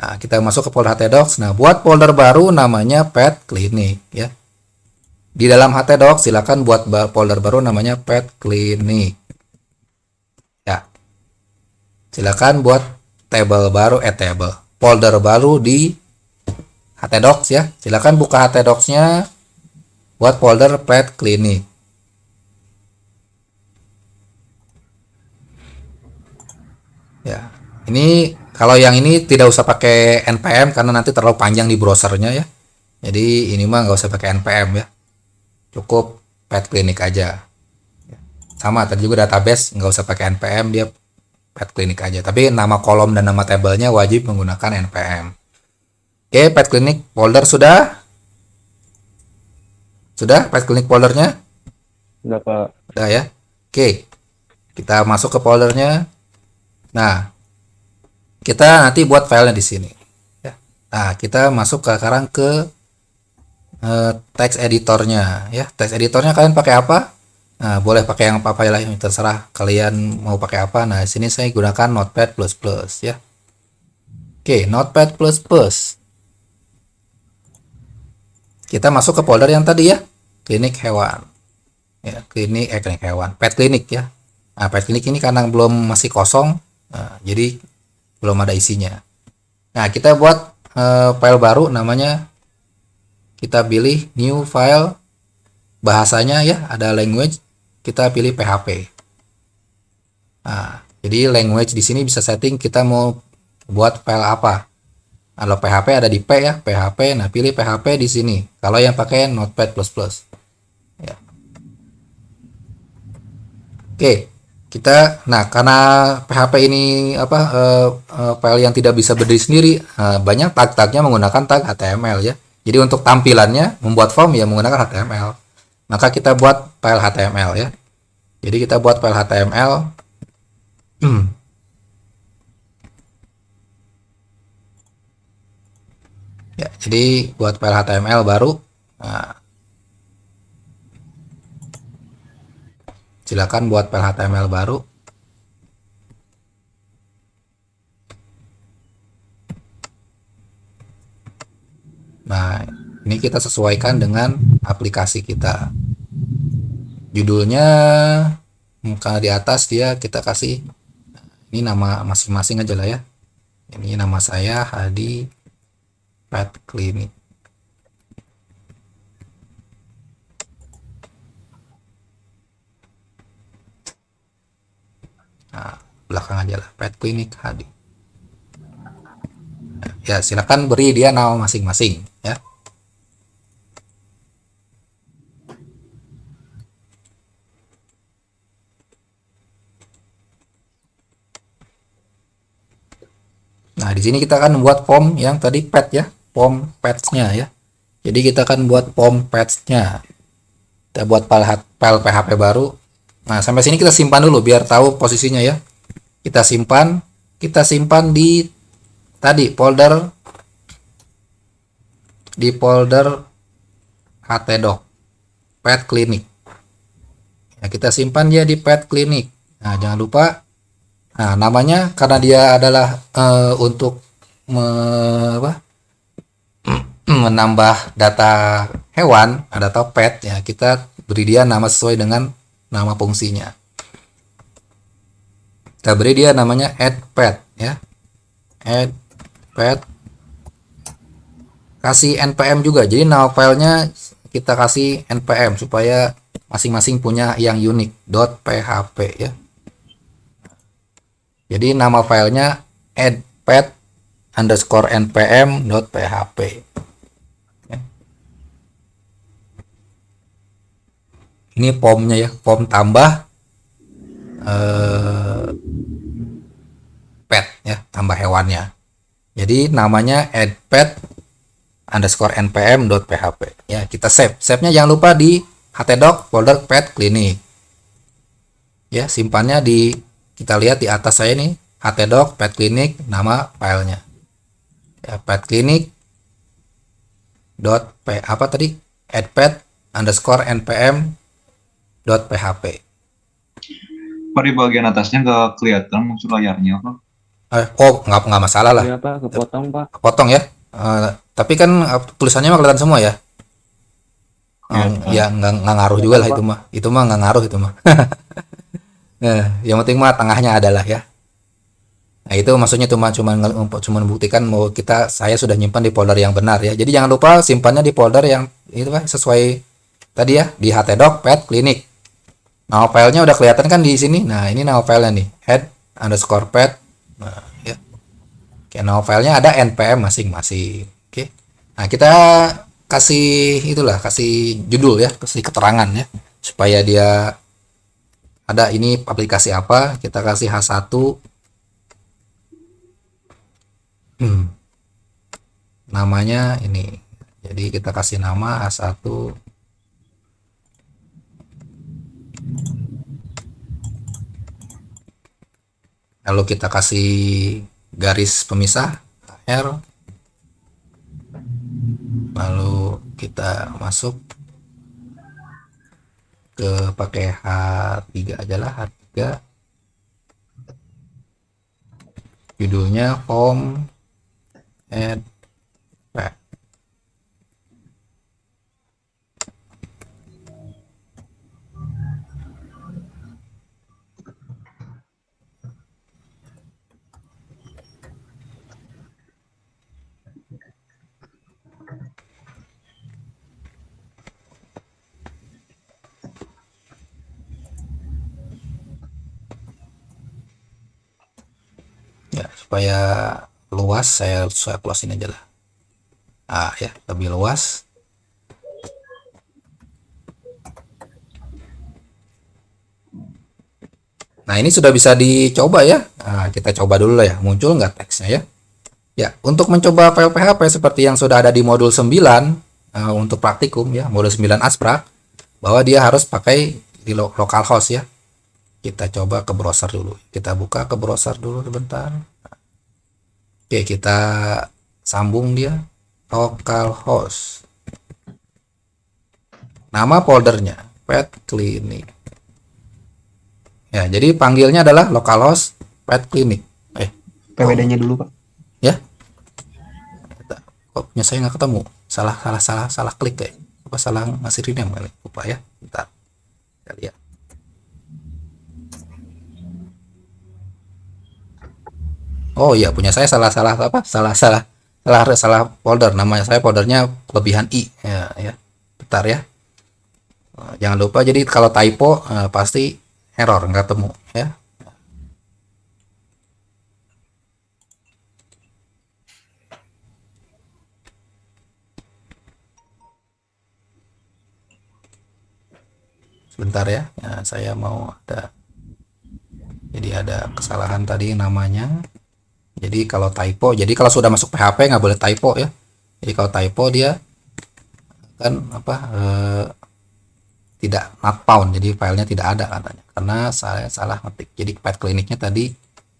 Nah, kita masuk ke folder htdocs. Nah, buat folder baru namanya pet clinic ya. Di dalam htdocs silakan buat folder baru namanya pet clinic. Ya. Silakan buat folder baru di htdocs ya. Silakan buka htdocs-nya buat folder pet clinic. Ya. Ini kalau yang ini tidak usah pakai npm karena nanti terlalu panjang di browsernya ya. Jadi ini mah nggak usah pakai npm ya. Cukup pet clinic aja. Sama tadi juga database nggak usah pakai npm, dia pet clinic aja. Tapi nama kolom dan nama tabelnya wajib menggunakan npm. Oke, pet clinic folder sudah? Sudah pet clinic foldernya? Udah, Pak. Udah ya. Oke. Kita masuk ke foldernya. Nah, kita nanti buat filenya di sini. Ya. Nah, kita masuk sekarang ke text editornya ya. Text editornya kalian pakai apa? Nah, boleh pakai yang apa lah, yang terserah kalian mau pakai apa. Nah, di sini saya gunakan Notepad++ ya. Oke, Notepad++. Kita masuk ke folder yang tadi ya, klinik hewan. Ya, klinik hewan, pet klinik ya. Nah, pet klinik ini karena masih kosong, jadi belum ada isinya. Nah, kita buat file baru namanya, kita pilih new file, bahasanya ya, ada language, kita pilih PHP. Nah, jadi language di sini bisa setting kita mau buat file apa. Kalau PHP ada di P ya, PHP. Nah, pilih PHP di sini. Kalau yang pakai Notepad++. Ya. Oke, karena PHP ini file yang tidak bisa berdiri sendiri, banyak tag-tagnya menggunakan tag HTML ya. Jadi untuk tampilannya membuat form ya menggunakan HTML. Maka kita buat file HTML ya. Jadi kita buat file HTML. Ya, jadi buat file HTML baru. Nah, silakan buat file HTML baru. Nah, ini kita sesuaikan dengan aplikasi kita. Judulnya kalau di atas kita kasih ini nama masing-masing aja lah ya. Ini nama saya Hadi Pet Clinic. Nah, belakang aja lah, Pet Clinic Hadi. Ya, silakan beri dia nama masing-masing ya. Nah, di sini kita akan buat form yang tadi pet ya, form pets-nya ya. Jadi kita akan buat form pets-nya. Kita buat file PHP baru. Nah, sampai sini kita simpan dulu biar tahu posisinya ya. Kita simpan di tadi folder htdoc pet clinic. Ya, kita simpan dia di pet clinic. Nah, jangan lupa. Nah, namanya karena dia adalah untuk menambah data hewan, data pet ya, kita beri dia nama sesuai dengan nama fungsinya. Kita beri dia namanya add pet ya. Add pet. Kasih npm juga. Jadi nama filenya kita kasih npm supaya masing-masing punya yang unik .php ya. Jadi nama filenya addpet_npm.php. Ini formnya ya, form tambah pet ya, tambah hewannya. Jadi namanya addpet_npm.php ya. Kita save-nya jangan lupa di htdoc folder pet clinic ya. Simpannya di, kita lihat di atas saya nih, htdoc pet clinic nama filenya ya, pet clinic addpet_npm.php. Pak, di bagian atasnya nggak kelihatan muncul layarnya, Pak. Nggak masalah lah. Iya Pak, kepotong Pak. Potong ya. Tapi kan tulisannya mah kelihatan semua ya. Ya nggak ngaruh juga lah itu mah. Itu mah nggak ngaruh itu mah. Nah, yang penting mah tengahnya adalah ya. Nah, itu maksudnya cuma membuktikan bahwa saya sudah nyimpan di folder yang benar ya. Jadi jangan lupa simpannya di folder yang itu Pak, sesuai tadi ya, di htdoc pet clinic. Nama filenya udah kelihatan kan di sini. Nah, ini nama filenya nih, add_pet. Nah, ya. Oke, nama filenya ada npm masing-masing. Oke. Nah, kita kasih judul ya, kasih keterangan ya, supaya dia ada ini aplikasi apa. Kita kasih H1. Namanya ini. Jadi kita kasih nama H1. Lalu kita kasih garis pemisah R. Lalu kita masuk ke pakai H3 aja lah, H3. Judulnya form add pet. Ya, supaya luas saya close-in aja lah. Ya, lebih luas. Nah, ini sudah bisa dicoba ya. Nah, kita coba dulu lah ya, muncul nggak teksnya ya. Ya, untuk mencoba file PHP seperti yang sudah ada di modul 9 untuk praktikum ya, modul 9 Asprak, bahwa dia harus pakai di localhost ya. Kita coba ke browser dulu. Kita buka ke browser dulu sebentar. Oke, kita sambung dia localhost. Nama foldernya pet clinic. Ya, jadi panggilnya adalah localhost pet clinic. PWD-nya dulu Pak. Ya. Kok punya saya nggak ketemu? Salah klik kayak. Apa salah ngasih rename kali? Lupa ya. Bentar. Kita lihat. Oh iya, punya saya salah folder. Namanya saya foldernya kelebihan I ya. Bentar ya. Jangan lupa, jadi kalau typo pasti error, nggak ketemu ya. Sebentar ya. Nah, saya mau jadi ada kesalahan tadi namanya. Jadi kalau typo, jadi kalau sudah masuk PHP nggak boleh typo ya. Jadi kalau typo dia kan apa tidak not found, jadi filenya tidak ada katanya karena saya salah ngetik. Jadi pet kliniknya tadi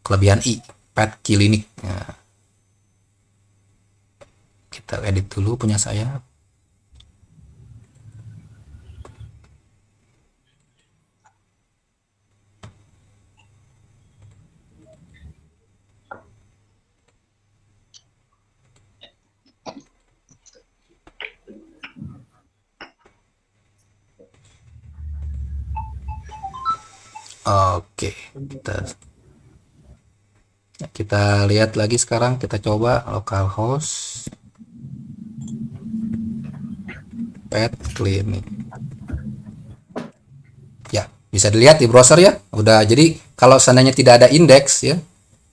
kelebihan i, pet klinik. Nah, kita edit dulu punya saya. Oke, kita lihat lagi sekarang, kita coba localhost pet clinic. Ya, bisa dilihat di browser ya. Udah, jadi kalau seandainya tidak ada indeks ya.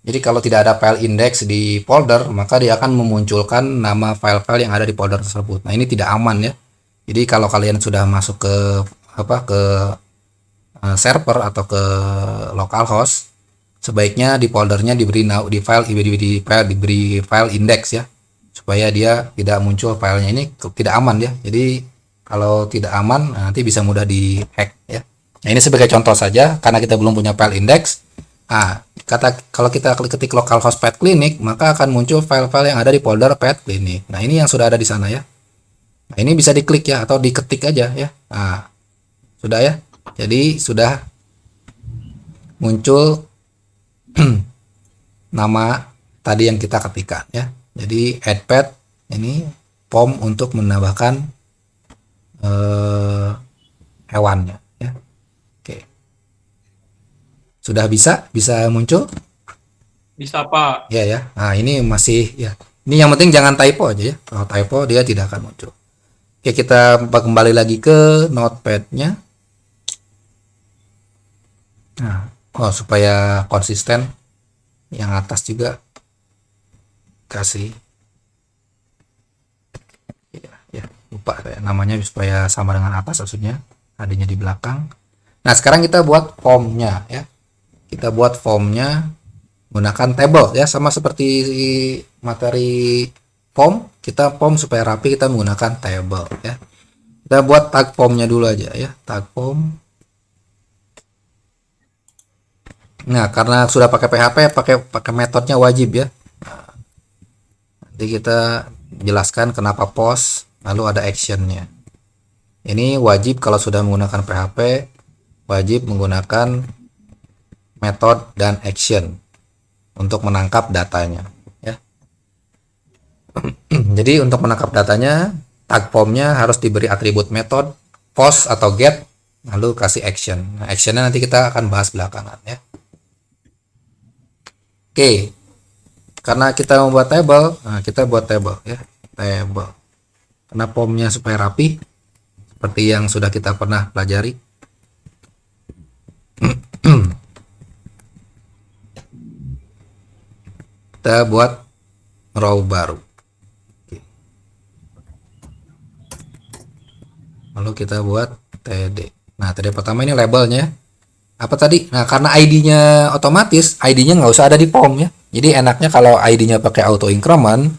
Jadi kalau tidak ada file index di folder, maka dia akan memunculkan nama file-file yang ada di folder tersebut. Nah, ini tidak aman ya. Jadi kalau kalian sudah masuk ke server atau ke localhost, sebaiknya di foldernya diberi file index ya, supaya dia tidak muncul filenya. Ini tidak aman ya. Jadi kalau tidak aman nanti bisa mudah dihack ya. Nah, ini sebagai contoh saja karena kita belum punya file index. Nah, kalau kita ketik localhost pet clinic, maka akan muncul file-file yang ada di folder pet clinic. Nah, ini yang sudah ada di sana ya. Nah, ini bisa diklik ya atau diketik aja ya. Nah, sudah ya. Jadi sudah muncul nama tadi yang kita ketikkan ya. Jadi add pet ini form untuk menambahkan hewannya ya. Oke. Sudah bisa muncul? Bisa Pak. Ya ya. Nah, ini masih ya. Ini yang penting jangan typo aja ya. Kalau typo dia tidak akan muncul. Oke, kita kembali lagi ke notepad-nya. Nah, supaya konsisten, yang atas juga kasih ya lupa saya namanya, supaya sama dengan atas maksudnya, adanya di belakang. Nah, sekarang kita buat formnya ya. Kita buat formnya menggunakan table ya, sama seperti materi form. Kita form supaya rapi, kita menggunakan table ya. Kita buat tag formnya dulu aja ya, tag form. Nah, karena sudah pakai PHP, pakai metodenya wajib ya. Nah, nanti kita jelaskan kenapa post, lalu ada actionnya. Ini wajib kalau sudah menggunakan PHP, wajib menggunakan metode dan action untuk menangkap datanya ya. Jadi untuk menangkap datanya, tag formnya harus diberi atribut method, post atau get, lalu kasih action. Nah, actionnya nanti kita akan bahas belakangan ya. Oke, karena kita membuat table, nah kita buat table ya, table. Karena formnya supaya rapi, seperti yang sudah kita pernah pelajari. Kita buat row baru. Oke. Lalu kita buat td. Nah, td pertama ini labelnya. Apa tadi? Nah, karena ID-nya otomatis, ID-nya nggak usah ada di form ya. Jadi enaknya kalau ID-nya pakai auto increment,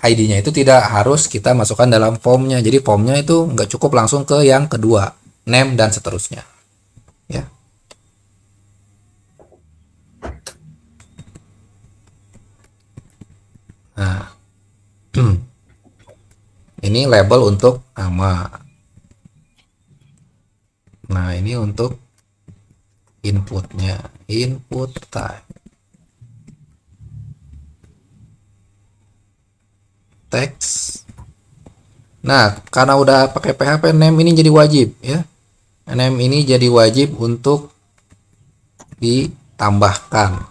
ID-nya itu tidak harus kita masukkan dalam formnya. Jadi formnya itu nggak cukup langsung ke yang kedua, name dan seterusnya. Ya. Nah, ini label untuk nama. Nah, ini untuk inputnya, input type, text. Nah, karena udah pakai PHP, name ini jadi wajib ya. Name ini jadi wajib untuk ditambahkan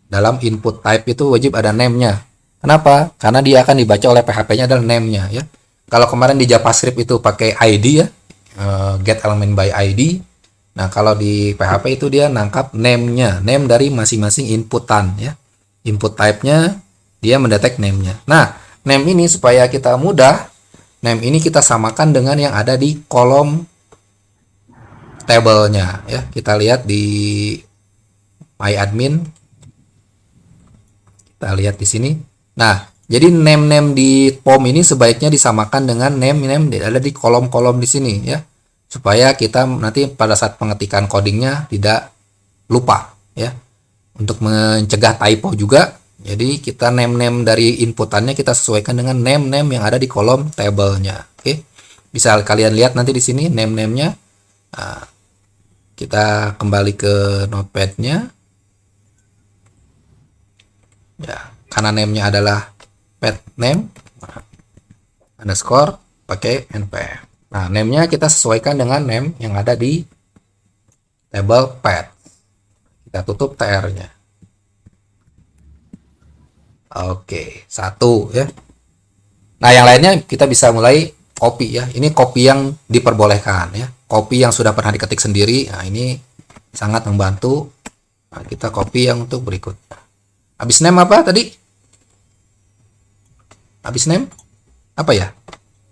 dalam input type, itu wajib ada name-nya. Kenapa? Karena dia akan dibaca oleh PHP-nya adalah name-nya ya. Kalau kemarin di JavaScript itu pakai ID ya, get element by ID. Nah, kalau di PHP itu dia nangkap name-nya, name dari masing-masing inputan ya. Input type-nya dia mendetek name-nya. Nah, name ini supaya kita mudah, name ini kita samakan dengan yang ada di kolom table-nya ya. Kita lihat di my admin, kita Kita lihat di sini. Nah, jadi name-name di POM ini sebaiknya disamakan dengan name-name ada di kolom-kolom di sini ya. Supaya kita nanti pada saat pengetikan codingnya tidak lupa ya. Untuk mencegah typo juga, jadi kita name-name dari inputannya kita sesuaikan dengan name-name yang ada di kolom tabelnya. Oke. Bisa kalian lihat nanti di sini name-name-nya. Nah, kita kembali ke notepadnya. Ya, karena name-nya adalah pad name underscore pakai npm. Nah, name-nya kita sesuaikan dengan name yang ada di tabel pad. Kita tutup tr-nya. Oke, 1 ya. Nah, yang lainnya kita bisa mulai copy ya. Ini copy yang diperbolehkan ya. Copy yang sudah pernah diketik sendiri. Nah, ini sangat membantu. Nah, kita copy yang untuk berikutnya. Habis name apa tadi? Habis name? Apa ya?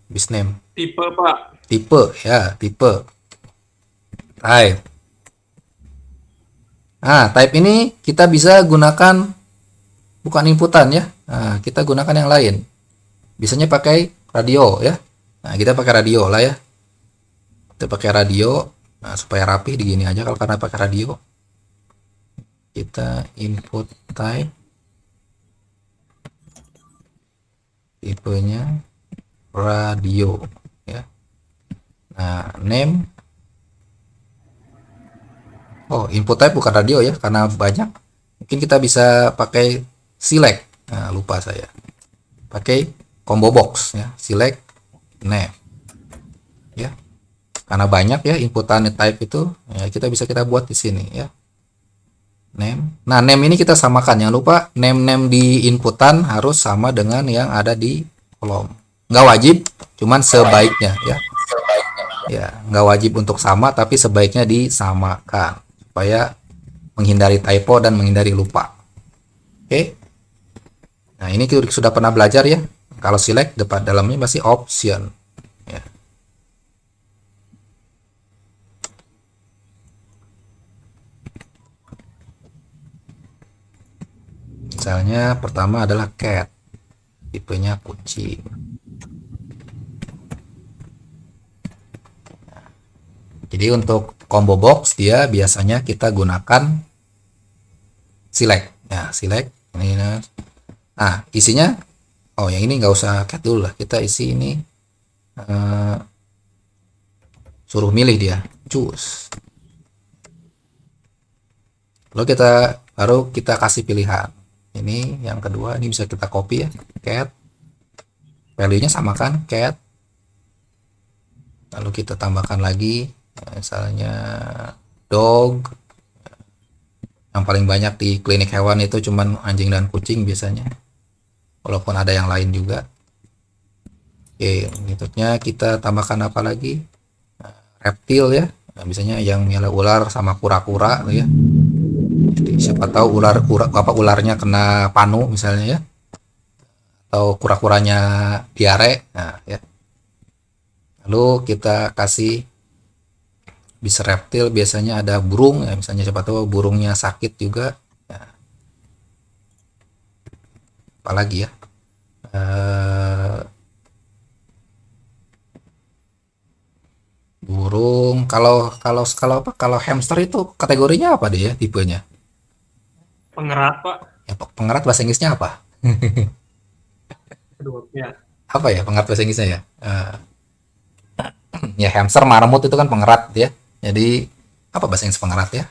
Habis name. Tipe, Pak. Tipe ya, tipe. Type. Nah, type ini kita bisa gunakan bukan inputan ya. Nah, kita gunakan yang lain. Biasanya pakai radio ya. Nah, kita pakai radio lah ya. Kita pakai radio. Nah, supaya rapih di gini aja kalau karena pakai radio. Kita input type. Tipenya radio ya. Nah, name. Oh, input type bukan radio ya karena banyak. Mungkin kita bisa pakai select. Nah, lupa saya. Pakai combo box ya, select name. Ya. Karena banyak ya inputan type itu, ya kita buat di sini ya. Name. Nah, name ini kita samakan. Jangan lupa name-name di inputan harus sama dengan yang ada di kolom. Nggak wajib, cuman sebaiknya ya. Ya, nggak wajib untuk sama, tapi sebaiknya disamakan supaya menghindari typo dan menghindari lupa. Oke. Nah, ini kita sudah pernah belajar ya. Kalau select depan dalamnya masih option. Ya. Misalnya pertama adalah cat, tipenya kucing. Jadi untuk combo box dia biasanya kita gunakan select. Ya, select ini. Nah, isinya oh yang ini nggak usah cat dulu lah. Kita isi ini suruh milih dia, choose. Lalu baru kita kasih pilihan. Ini yang kedua, ini bisa kita copy ya, cat. Value-nya sama kan, cat. Lalu kita tambahkan lagi, misalnya dog. Yang paling banyak di klinik hewan itu cuman anjing dan kucing biasanya. Walaupun ada yang lain juga. Oke, berikutnya kita tambahkan apa lagi? Reptil ya. Nah, misalnya yang misalnya ular sama kura-kura ya. Jadi siapa tahu ularnya kena panu misalnya ya, atau kura-kuranya diare. Nah ya, lalu kita kasih bisa reptil, biasanya ada burung ya, misalnya siapa tahu burungnya sakit juga ya. Apalagi ya, burung. Kalau hamster itu kategorinya apa deh ya, tipenya? Pengerat, Pak. Ya, pengerat bahasa Inggrisnya apa? Aduh, ya. Apa ya pengerat bahasa Inggrisnya ya? Ya hamster, marmut itu kan pengerat ya. Jadi apa bahasa Inggris pengerat ya?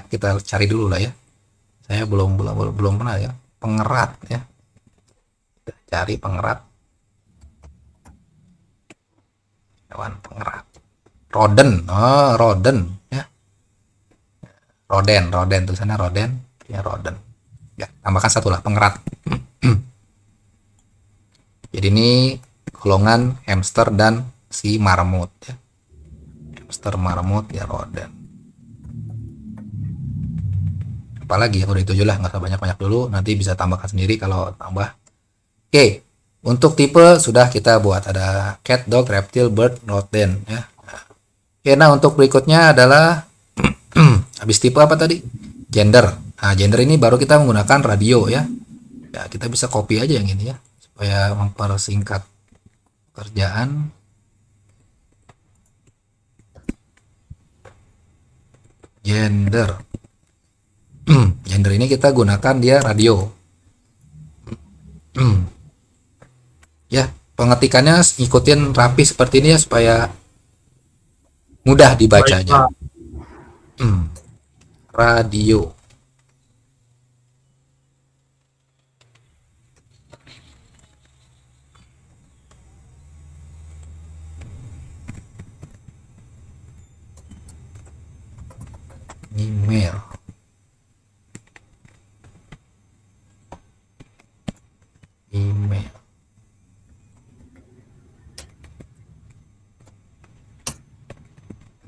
Kita cari dulu lah ya. Saya belum pernah ya. Pengerat ya. Kita cari pengerat. Hewan pengerat. Rodent. Oh, rodent ya. Roden tulisannya roden. Ya, rodent. Ya, tambahkan satu lah, pengerat. Jadi ini golongan hamster dan si marmut ya. Hamster, marmut, ya rodent. Apalagi ya, udah itu aja lah, nggak usah banyak-banyak dulu. Nanti bisa tambahkan sendiri kalau tambah. Oke, untuk tipe sudah kita buat, ada cat, dog, reptile, bird, rodent ya. Oke, nah untuk berikutnya adalah habis tipe apa tadi? Gender. Nah, gender ini baru kita menggunakan radio ya. Ya, kita bisa copy aja yang ini ya, supaya mempersingkat pekerjaan. Gender. Gender ini kita gunakan dia radio. Ya, pengetikannya ngikutin rapi seperti ini ya, supaya mudah dibacanya. Baik, Pak. Radio. Email. Email.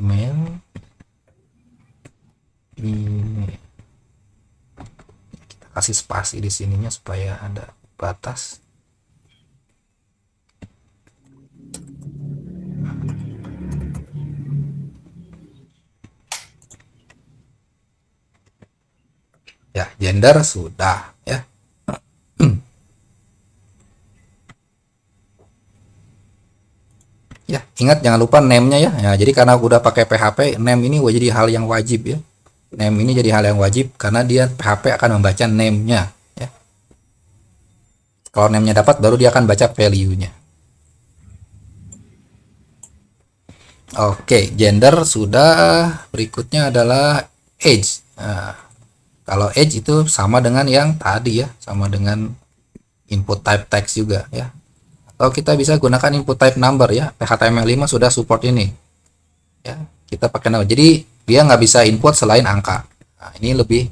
Email. Email. Kita kasih spasi di sininya supaya ada batas. Ya, gender sudah ya. Ya, ingat jangan lupa name-nya ya. Ya, jadi karena udah pakai PHP, name ini jadi hal yang wajib ya. Name ini jadi hal yang wajib karena dia PHP akan membaca name-nya ya. Kalau name-nya dapat baru dia akan baca value-nya. Oke, gender sudah. Berikutnya adalah age. Nah, kalau age itu sama dengan yang tadi ya, sama dengan input type text juga ya. Atau kita bisa gunakan input type number ya. HTML5 sudah support ini. Ya, kita pakai number. Jadi dia nggak bisa input selain angka. Nah, ini lebih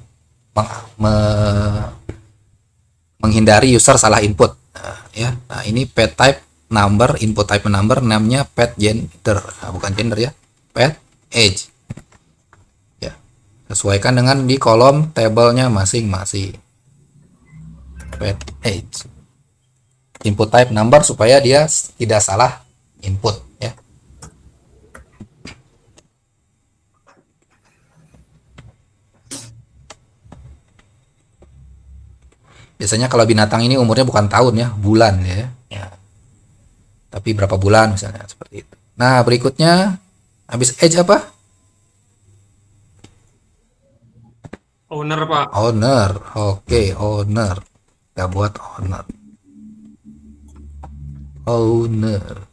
menghindari user salah input. Nah, ya. Nah, ini pet type number, input type number, namanya pet gender. Nah, bukan gender ya. Pet age. Ya. Sesuaikan dengan di kolom tabelnya masing-masing. Pet age. Input type number supaya dia tidak salah input ya. Biasanya kalau binatang ini umurnya bukan tahun ya, bulan ya. Ya. Tapi berapa bulan misalnya seperti itu. Nah, berikutnya habis age apa? Owner, Pak. Owner. Oke, owner. Kita buat owner. Owner.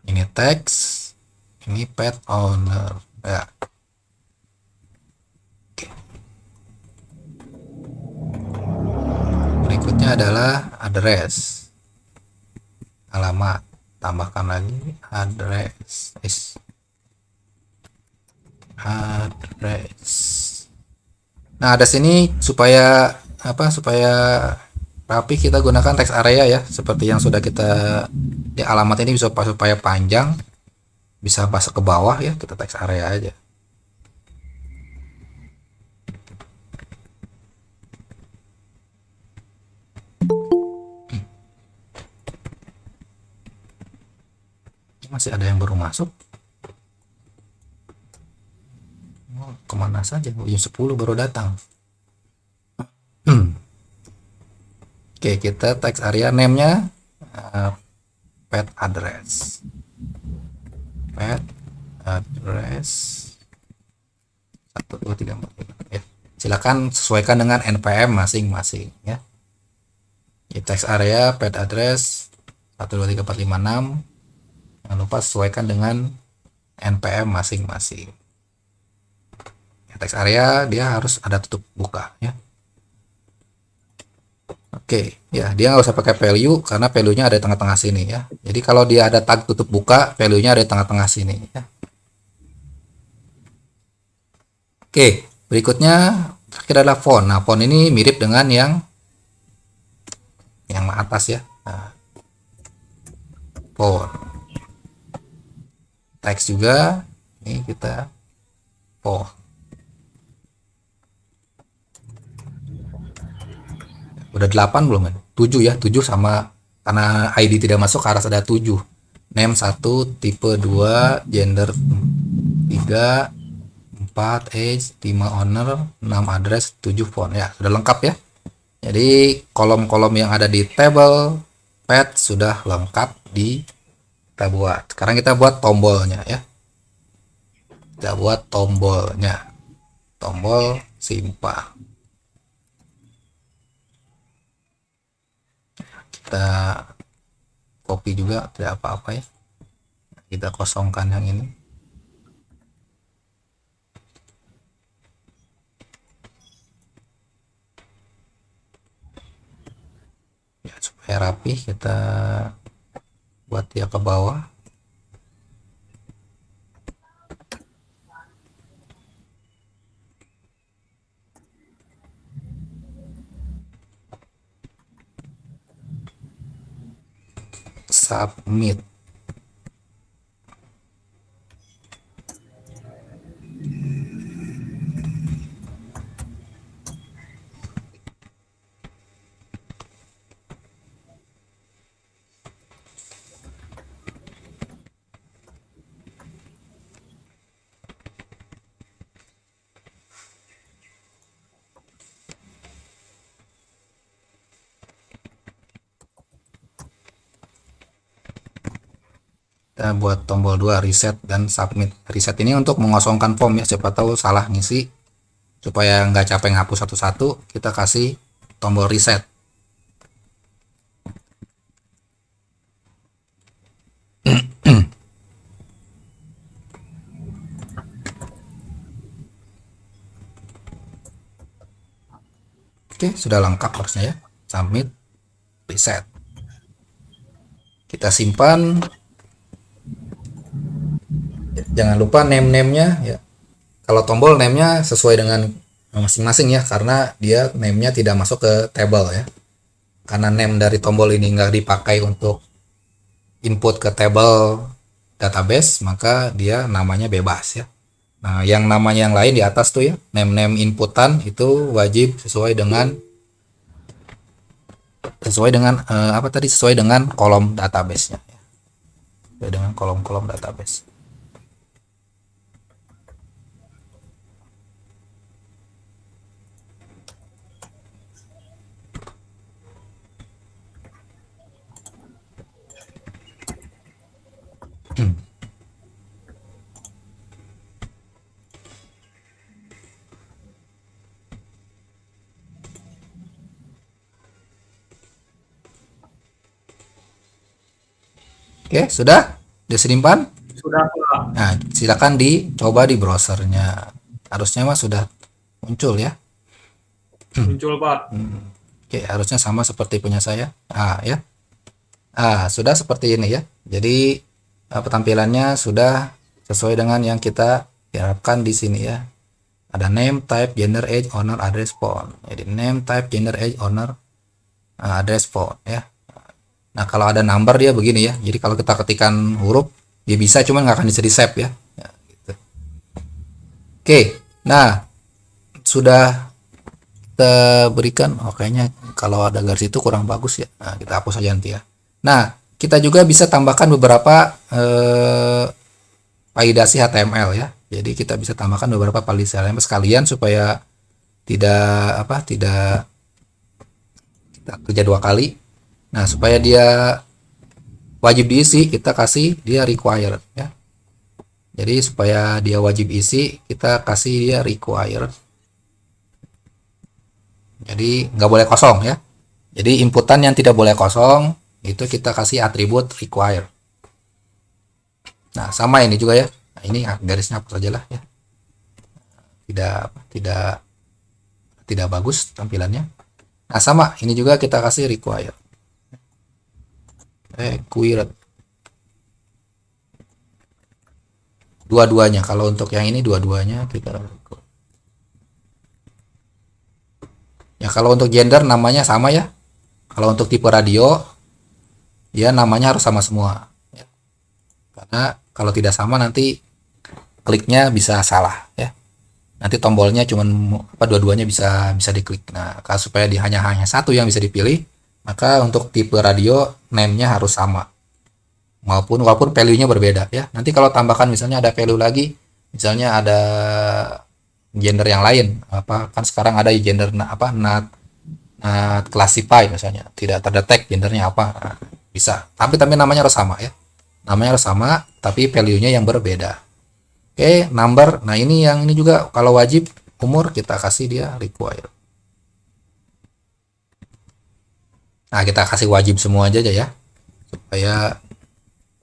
Ini teks, ini pet owner ya. Oke. Berikutnya adalah address, alamat. Tambahkan lagi address. Nah, ada sini supaya apa? Supaya rapi kita gunakan text area ya, seperti yang sudah kita di alamat ini bisa supaya panjang, bisa masuk ke bawah ya, kita text area aja. Masih ada yang baru masuk. Oh, kemana saja? Jam 10 baru datang. Oke, kita text area name-nya pet address. Pet address 1 2 3 4 ya. Silakan sesuaikan dengan npm masing-masing ya. Di text area pet address 1 2 3 4 5 6. Jangan lupa sesuaikan dengan npm masing-masing. Ya, text area dia harus ada tutup buka ya. Oke, ya dia nggak usah pakai value karena value-nya ada di tengah-tengah sini ya. Jadi kalau dia ada tag tutup buka, value-nya ada di tengah-tengah sini ya. Oke, berikutnya terakhir adalah font. Nah, font ini mirip dengan yang atas ya. Nah, font. Teks juga. Ini kita font. Udah 8 belum kan? 7 ya, 7 sama karena ID tidak masuk harus ada 7. Name 1, tipe 2, gender 3, 4, 4 age, 5 owner, 6 address, 7 phone. Ya, sudah lengkap ya. Jadi kolom-kolom yang ada di table pet sudah lengkap kita buat. Sekarang kita buat tombolnya ya. Kita buat tombolnya. Tombol simpa. Kita copy juga, tidak apa-apa ya. Kita kosongkan yang ini. Ya, supaya rapi kita buat dia ke bawah. Submit. Kita buat tombol 2 reset dan submit. Reset ini untuk mengosongkan form ya, siapa tahu salah ngisi, supaya nggak capek ngapus satu-satu, kita kasih tombol reset. Oke, sudah lengkap harusnya ya. Submit, reset. Kita simpan. Jangan lupa name-nya ya. Kalau tombol name-nya sesuai dengan masing-masing ya, karena dia name-nya tidak masuk ke table ya. Karena name dari tombol ini nggak dipakai untuk input ke table database, maka dia namanya bebas ya. Nah, yang namanya yang lain di atas tuh ya, name-name inputan itu wajib sesuai dengan apa tadi, sesuai dengan kolom database-nya ya. Sesuai dengan kolom-kolom database. Oke, sudah disimpan. Sudah, Pak. Nah, silakan dicoba di browsernya. Harusnya mah sudah muncul ya. Muncul, Pak. Oke, harusnya sama seperti punya saya. Ya. Sudah seperti ini ya. Jadi tampilannya sudah sesuai dengan yang kita harapkan di sini ya. Ada name, type, gender, age, owner, address, phone. Jadi name, type, gender, age, owner, address, phone ya. Nah, kalau ada number dia begini ya. Jadi kalau kita ketikkan huruf, dia bisa, cuman nggak akan bisa di save ya. Gitu. Oke, nah sudah kita berikan. Kayaknya kalau ada garis itu kurang bagus ya. Nah, kita hapus aja nanti ya. Nah, kita juga bisa tambahkan beberapa validasi HTML ya. Jadi kita bisa tambahkan beberapa validasi HTML sekalian supaya tidak kita kerja 2 kali. Nah, supaya dia wajib diisi, kita kasih dia required ya. Jadi supaya dia wajib isi, kita kasih dia required. Jadi nggak boleh kosong ya. Jadi inputan yang tidak boleh kosong itu kita kasih atribut required. Nah, sama ini juga ya. Nah, ini garisnya hapus saja lah ya. Tidak bagus tampilannya. Nah, sama ini juga kita kasih required. Required. Dua-duanya. Kalau untuk yang ini dua-duanya kita. Ya, kalau untuk gender namanya sama ya. Kalau untuk tipe radio ya namanya harus sama semua ya. Karena kalau tidak sama nanti kliknya bisa salah ya. Nanti tombolnya cuman dua-duanya bisa diklik. Nah, kalau supaya hanya satu yang bisa dipilih, maka untuk tipe radio name-nya harus sama. Walaupun value-nya berbeda ya. Nanti kalau tambahkan misalnya ada value lagi, misalnya ada gender yang lain. Apa kan sekarang ada gender not classified misalnya, tidak terdetek gendernya apa. Nah, bisa. Tapi namanya harus sama ya. Namanya harus sama, tapi value-nya yang berbeda. Oke, number. Nah, ini yang ini juga kalau wajib umur kita kasih dia required. Nah, kita kasih wajib semua aja ya, supaya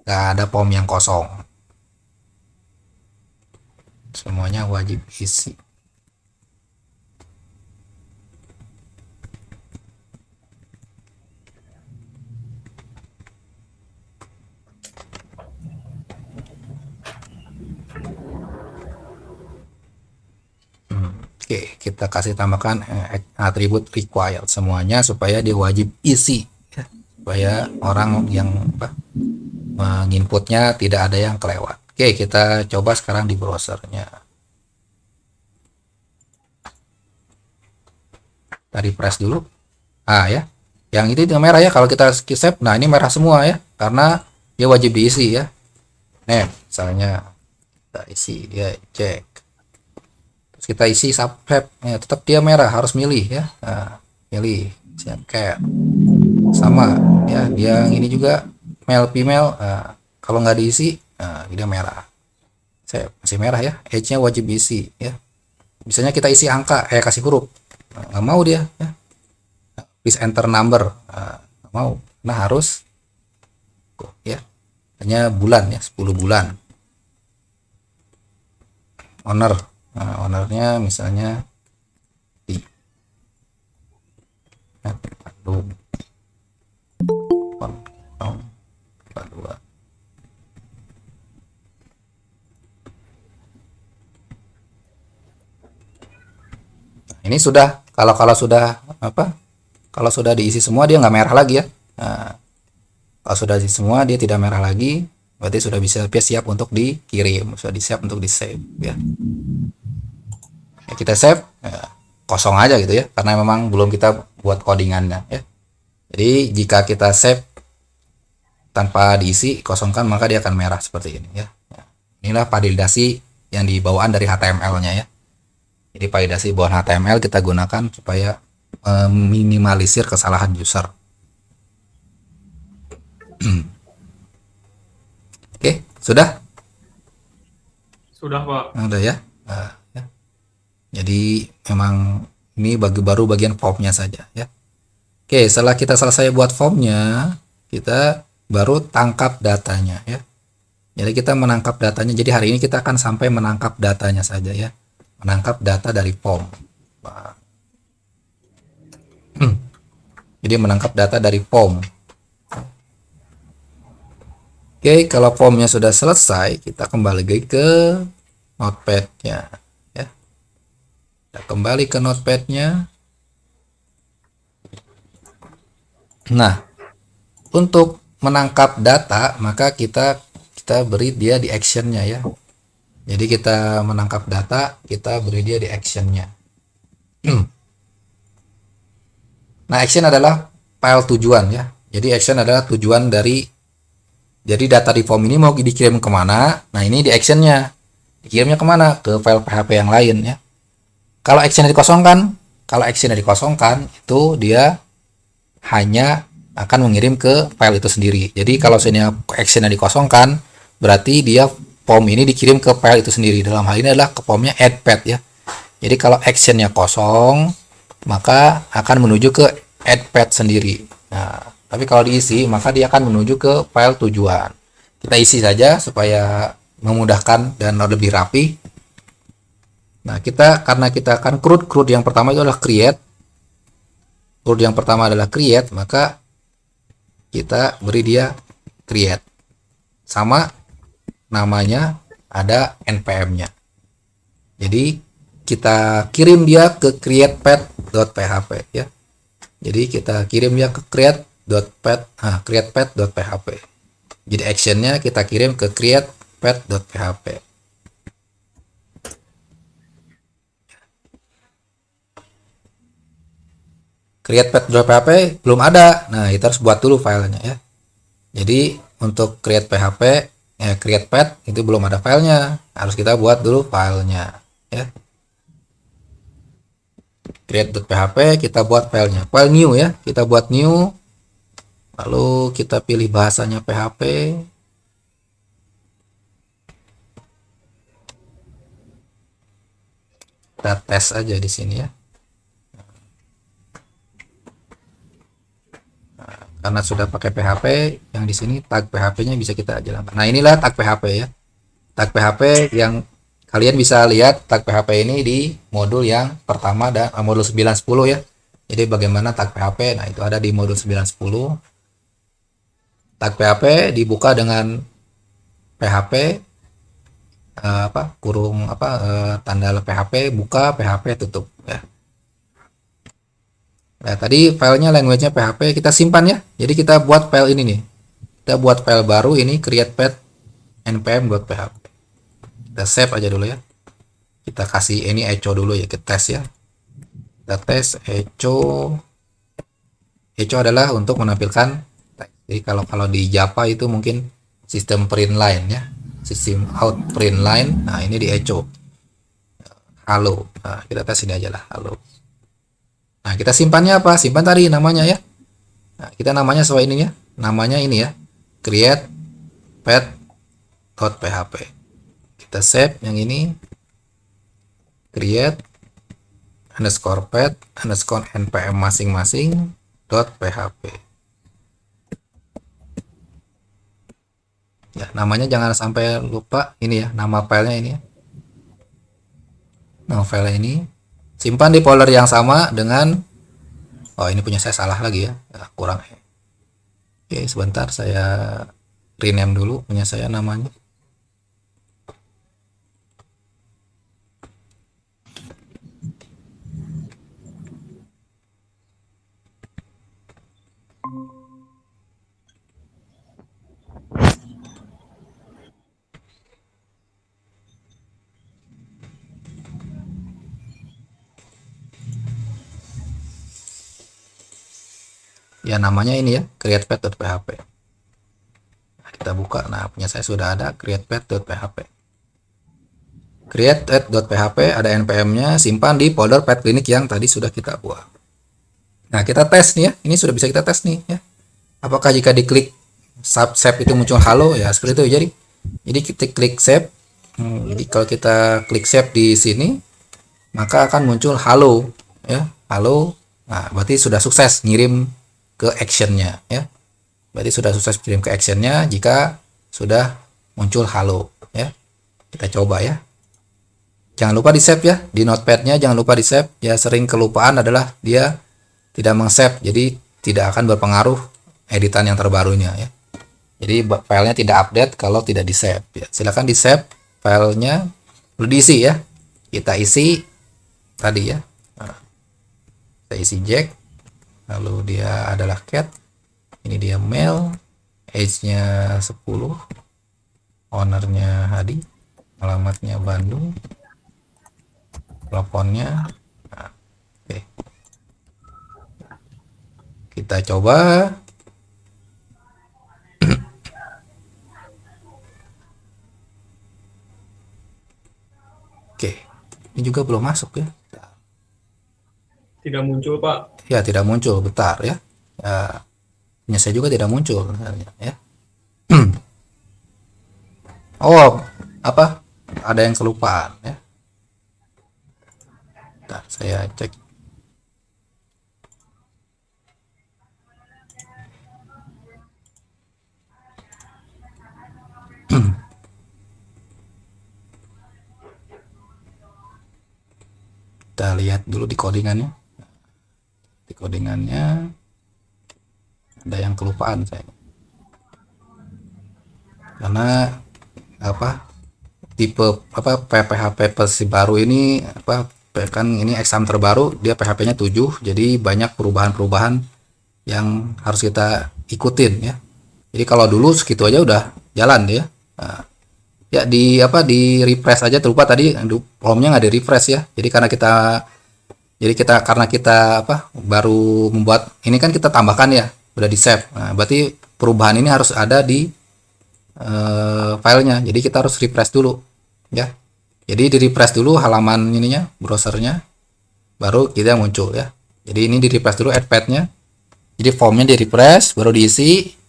nggak ada form yang kosong. Semuanya wajib isi. Oke, kita kasih tambahkan atribut required semuanya supaya dia wajib isi ya. Supaya orang yang menginputnya tidak ada yang kelewat. Oke, kita coba sekarang di browsernya. Tadi press dulu. Ya. Yang ini merah ya, kalau kita save, nah ini merah semua ya, karena dia wajib diisi ya. Nih, misalnya kita isi, dia cek. Kita isi subhead ya, tetap dia merah, harus milih ya. Nah, milih cat sama ya, dia ini juga male female. Kalau nggak diisi dia merah. Saya masih merah ya, age-nya wajib diisi ya. Misalnya kita isi angka, kasih huruf, nggak mau dia ya. Please enter number, nggak mau. Nah, harus ya, hanya bulan ya, 10 bulan. Ownernya misalnya di Bandung tahun 42. Ini sudah kalau sudah kalau sudah diisi semua dia nggak merah lagi ya. Kalau sudah diisi semua dia tidak merah lagi, berarti sudah bisa siap untuk dikirim, sudah siap untuk di save ya. Kita save kosong aja gitu ya, karena memang belum kita buat codingannya ya. Jadi jika kita save tanpa diisi, kosongkan, maka dia akan merah seperti ini ya. Inilah validasi yang dibawaan dari HTML-nya ya. Jadi validasi bawaan HTML kita gunakan supaya meminimalisir kesalahan user. Oke, sudah? Sudah, Pak. Udah ya. Ya. Jadi memang ini baru bagian formnya saja ya. Oke, setelah kita selesai buat formnya, kita baru tangkap datanya ya. Jadi kita menangkap datanya. Jadi hari ini kita akan sampai menangkap datanya saja ya. Menangkap data dari form. Jadi menangkap data dari form. Oke, kalau formnya sudah selesai, kita kembali lagi ke notepad-nya ya. Kita kembali ke notepad-nya. Nah, untuk menangkap data, maka kita beri dia di action-nya ya. Jadi kita menangkap data, kita beri dia di action-nya. Nah, action adalah file tujuan ya. Jadi action adalah tujuan dari, jadi data di form ini mau dikirim kemana. Nah, ini di action-nya. Dikirimnya kemana? Ke file PHP yang lain ya. Kalau action-nya dikosongkan, itu dia hanya akan mengirim ke file itu sendiri. Jadi kalau action-nya dikosongkan, berarti dia form ini dikirim ke file itu sendiri. Dalam hal ini adalah ke formnya add-pad ya. Jadi kalau action-nya kosong, maka akan menuju ke add-pad sendiri. Nah, tapi kalau diisi, maka dia akan menuju ke file tujuan. Kita isi saja supaya memudahkan dan lebih rapi. Nah, karena kita akan CRUD yang pertama itu adalah create. CRUD yang pertama adalah create, maka kita beri dia create. Sama namanya ada npm-nya. Jadi kita kirim dia ke createpad.php ya. Jadi kita kirim dia ke createpad.php. Jadi actionnya kita kirim ke createpad.php. Createpad.php belum ada. Nah, kita harus buat dulu filenya ya. Jadi untuk createpad itu belum ada filenya. Harus kita buat dulu filenya ya. create.php, kita buat filenya. File new ya. Kita buat new. Lalu kita pilih bahasanya PHP. Kita tes aja di sini ya. Nah, karena sudah pakai PHP, yang di sini tag PHP-nya bisa kita jalankan. Nah, inilah tag PHP ya. Tag PHP yang kalian bisa lihat tag PHP ini di modul yang pertama dan modul 910 ya. Jadi bagaimana tag PHP? Nah, itu ada di modul 910. Tag PHP dibuka dengan PHP tanda PHP buka, PHP tutup ya. Nah, tadi filenya language-nya PHP, kita simpan ya. Jadi kita buat file ini nih. Kita buat file baru ini create path npm.php. Kita save aja dulu ya. Kita kasih ini echo dulu ya, kita tes ya. Kita tes echo. Echo adalah untuk menampilkan teks. Jadi kalau di Java itu mungkin sistem print line ya. Sistem out print line. Nah, ini di echo. Halo. Nah, kita tes ini aja lah, halo. Nah, kita simpannya apa? Simpan tadi namanya ya. Nah, kita namanya sesuai ini ya. Namanya ini ya. Create path.php. Kita save yang ini. Create underscore path underscore npm masing-masing .php. Ya, namanya jangan sampai lupa ini ya, nama filenya ini ya. Nah, file ini simpan di folder yang sama dengan ini punya saya salah lagi ya. Nah, kurang. Oke, sebentar saya rename dulu punya saya namanya. Ya, namanya ini ya, createpath.php. Nah, kita buka. Nah, punya saya sudah ada createpath.php. Createpath.php ada npm-nya, simpan di folder path clinic yang tadi sudah kita buat. Nah, kita tes nih ya. Ini sudah bisa kita tes nih ya. Apakah jika diklik save itu muncul halo ya, seperti itu. Jadi kita klik save. Jadi kalau kita klik save di sini, maka akan muncul halo ya, halo. Nah, berarti sudah sukses ngirim ke actionnya ya. Berarti sudah sukses kirim ke actionnya jika sudah muncul halo ya. Kita coba ya. Jangan lupa di save ya, di notepadnya jangan lupa di save ya. Sering kelupaan adalah dia tidak meng-save, jadi tidak akan berpengaruh editan yang terbarunya ya. Jadi filenya tidak update kalau tidak di save ya. Silakan di save filenya, perlu diisi ya. Kita isi tadi ya. Nah, kita isi Jack. Lalu dia adalah cat. Ini dia mail. Age-nya 10. Ownernya Hadi. Alamatnya Bandung. Teleponnya. Nah, oke. Kita coba. Oke. Ini juga belum masuk ya. Tidak muncul, Pak. Ya, tidak muncul, bentar ya. Punya saya juga tidak muncul ya. Oh, apa? Ada yang kelupaan ya. Bentar, saya cek. Kita lihat dulu di codingannya. Di codingannya ada yang kelupaan saya, karena tipe PHP versi baru ini kan ini exam terbaru, dia PHP-nya 7, jadi banyak perubahan-perubahan yang harus kita ikutin ya. Jadi kalau dulu segitu aja udah jalan ya. Nah, ya di refresh aja, terlupa tadi promnya nggak di refresh ya. Jadi karena kita baru membuat ini kan kita tambahkan ya, udah di save. Nah, berarti perubahan ini harus ada di filenya. Jadi kita harus refresh dulu ya. Jadi di refresh dulu halaman ininya, browsernya. baru kita muncul ya. Jadi ini di refresh dulu add pad-nya. Jadi formnya di refresh, baru diisi.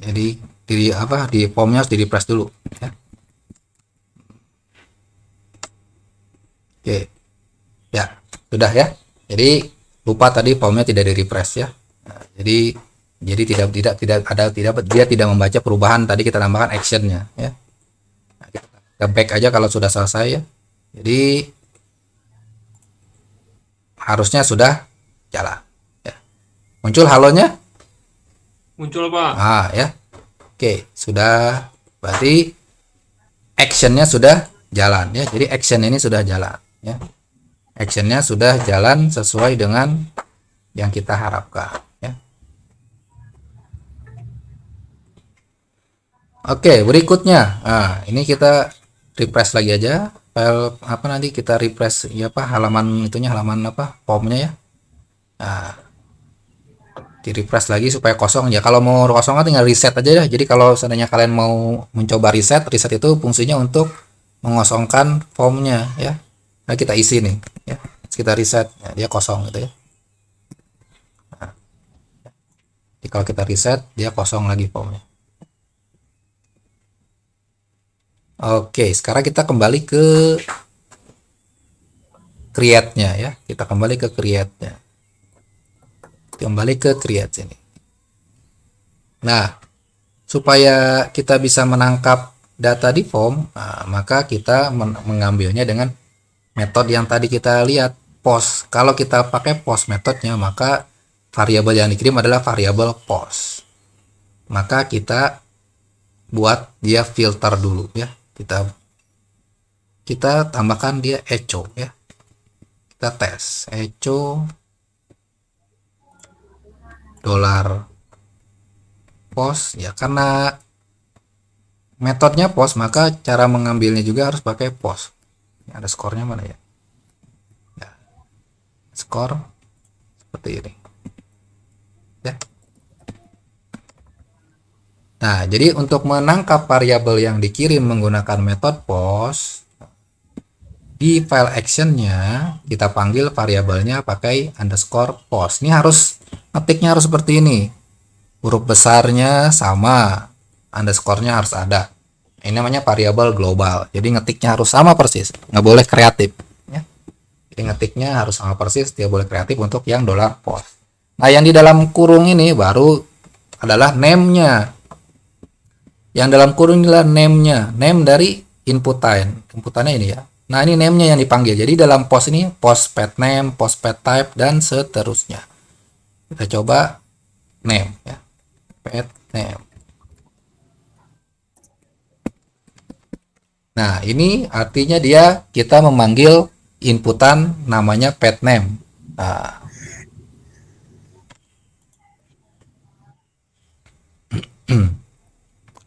Jadi di formnya harus di refresh dulu ya. Oke ya sudah ya. Jadi lupa tadi formnya tidak di refresh ya. Nah, jadi dia tidak membaca perubahan tadi kita tambahkan actionnya ya. Nah, kita back aja kalau sudah selesai ya. Jadi harusnya sudah jalan ya. Muncul halonya. Muncul, Pak. Ah ya. Oke, sudah, berarti actionnya sudah jalan ya. Jadi action ini sudah jalan ya. Actionnya sudah jalan sesuai dengan yang kita harapkan ya. Oke, berikutnya. Nah, ini kita refresh lagi aja. File apa nanti kita refresh ya, apa halaman itunya, halaman apa formnya ya. Nah, di refresh lagi supaya kosong ya. Kalau mau kosong kan tinggal reset aja ya. Jadi kalau seandainya kalian mau mencoba reset itu fungsinya untuk mengosongkan formnya ya. Nah, kita isi nih ya. Kita reset ya, dia kosong gitu ya. Nah, jadi kalau kita reset dia kosong lagi formnya. Oke, sekarang kita kembali ke create-nya ya. Kita kembali ke create-nya. Kembali ke create sini. Nah, supaya kita bisa menangkap data di form, nah, maka kita mengambilnya dengan metode yang tadi kita lihat, post. Kalau kita pakai post metodenya, maka variabel yang dikirim adalah variabel post. Maka kita buat dia filter dulu ya. Kita tambahkan dia echo ya. Kita tes echo $post ya, karena metodenya post maka cara mengambilnya juga harus pakai post. Ini ada skornya mana ya? Ya, skor seperti ini ya. Nah, jadi untuk menangkap variabel yang dikirim menggunakan metode post, di file actionnya kita panggil variabelnya pakai underscore post. Ini harus ngetiknya harus seperti ini, huruf besarnya sama, underscore-nya harus ada. Ini namanya variabel global, jadi ngetiknya harus sama persis, nggak boleh kreatif ya. Jadi ngetiknya harus sama persis, dia boleh kreatif untuk yang $post. Nah, yang di dalam kurung ini baru adalah name-nya. Yang dalam kurung inilah name-nya, name dari inputannya ini ya. Nah, ini name-nya yang dipanggil. Jadi dalam post ini post pet name, post pet type, dan seterusnya. Kita coba name ya, pet name. Nah, ini artinya kita memanggil inputan namanya pet name. Nah,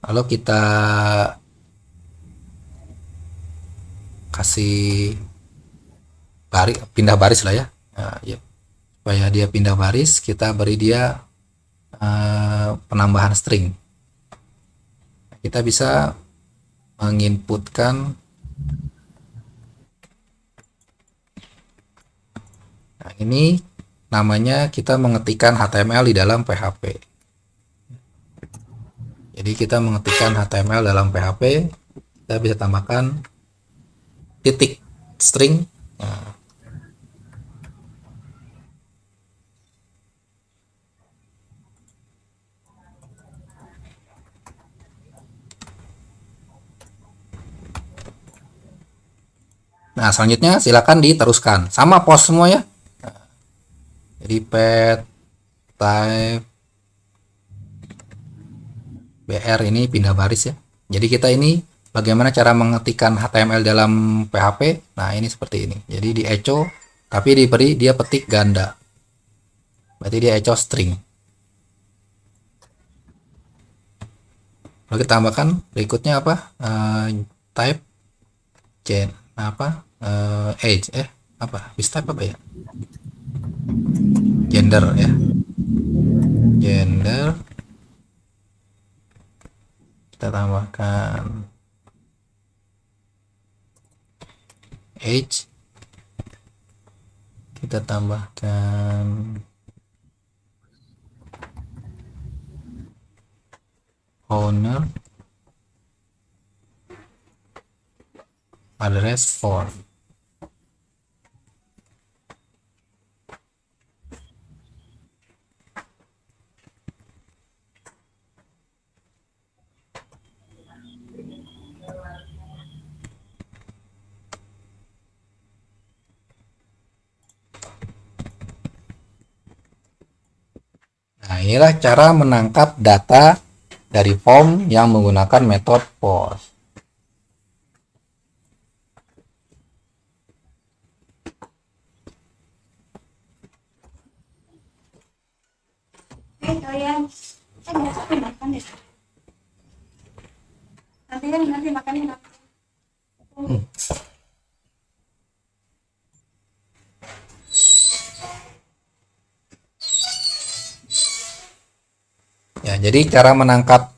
lalu kita kasih pindah baris lah ya. Nah, ya. Supaya dia pindah baris, kita beri dia penambahan string. Kita bisa menginputkan, nah ini namanya kita mengetikkan HTML di dalam PHP. Jadi kita mengetikkan HTML dalam PHP, kita bisa tambahkan titik string. Nah, selanjutnya silakan diteruskan sama post semua ya. Jadi pet type BR ini pindah baris ya. Jadi kita ini bagaimana cara mengetikkan HTML dalam PHP. Nah, ini seperti ini. Jadi di echo tapi diberi dia petik ganda. Berarti dia echo string. Lalu kita tambahkan berikutnya apa? Type gen apa? Age apa? Bis type apa ya? Gender ya. Gender kita tambahkan age, kita tambahkan owner, address form. Nah, inilah cara menangkap data dari form yang menggunakan metode post. Kalian kan biasa makan deh. Nanti makannya nanti. Ya, jadi cara menangkap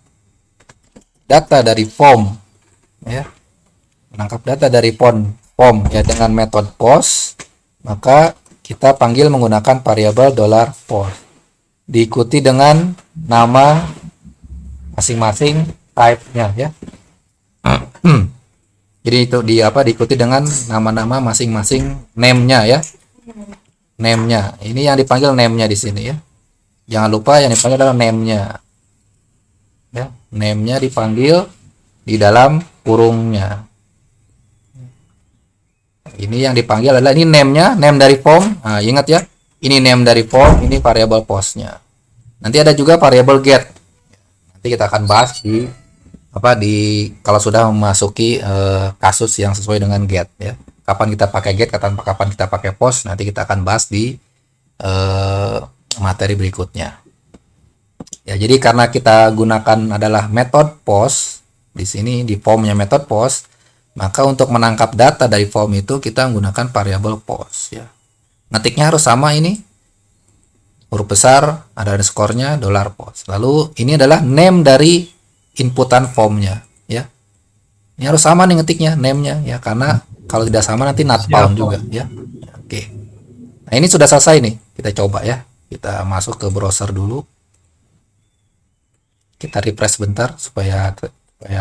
data dari form, ya, menangkap data dari form ya dengan metode post, maka kita panggil menggunakan variabel $post, diikuti dengan nama masing-masing type-nya, ya. Jadi itu diikuti dengan nama-nama masing-masing name-nya, ya, name-nya. Ini yang dipanggil name-nya di sini, ya. Jangan lupa yang dipanggil adalah name-nya. Ya, name-nya dipanggil di dalam kurungnya. Ini yang dipanggil adalah ini name-nya, name dari form. Nah, ingat ya, ini name dari form, ini variabel post-nya. Nanti ada juga variabel get. Nanti kita akan bahas di kalau sudah memasuki kasus yang sesuai dengan get, ya. Kapan kita pakai get, kapan kita pakai post, nanti kita akan bahas di materi berikutnya. Ya, jadi karena kita gunakan adalah metode post di sini di formnya metode post, maka untuk menangkap data dari form itu kita menggunakan variabel post, ya. Ngetiknya harus sama, ini huruf besar, ada underscore-nya, $post. Lalu ini adalah name dari inputan formnya, ya. Ini harus sama nih ngetiknya, name-nya, ya, karena kalau tidak sama nanti not found juga, ya. Oke. Nah, ini sudah selesai nih. Kita coba, ya. Kita masuk ke browser dulu. Kita refresh bentar supaya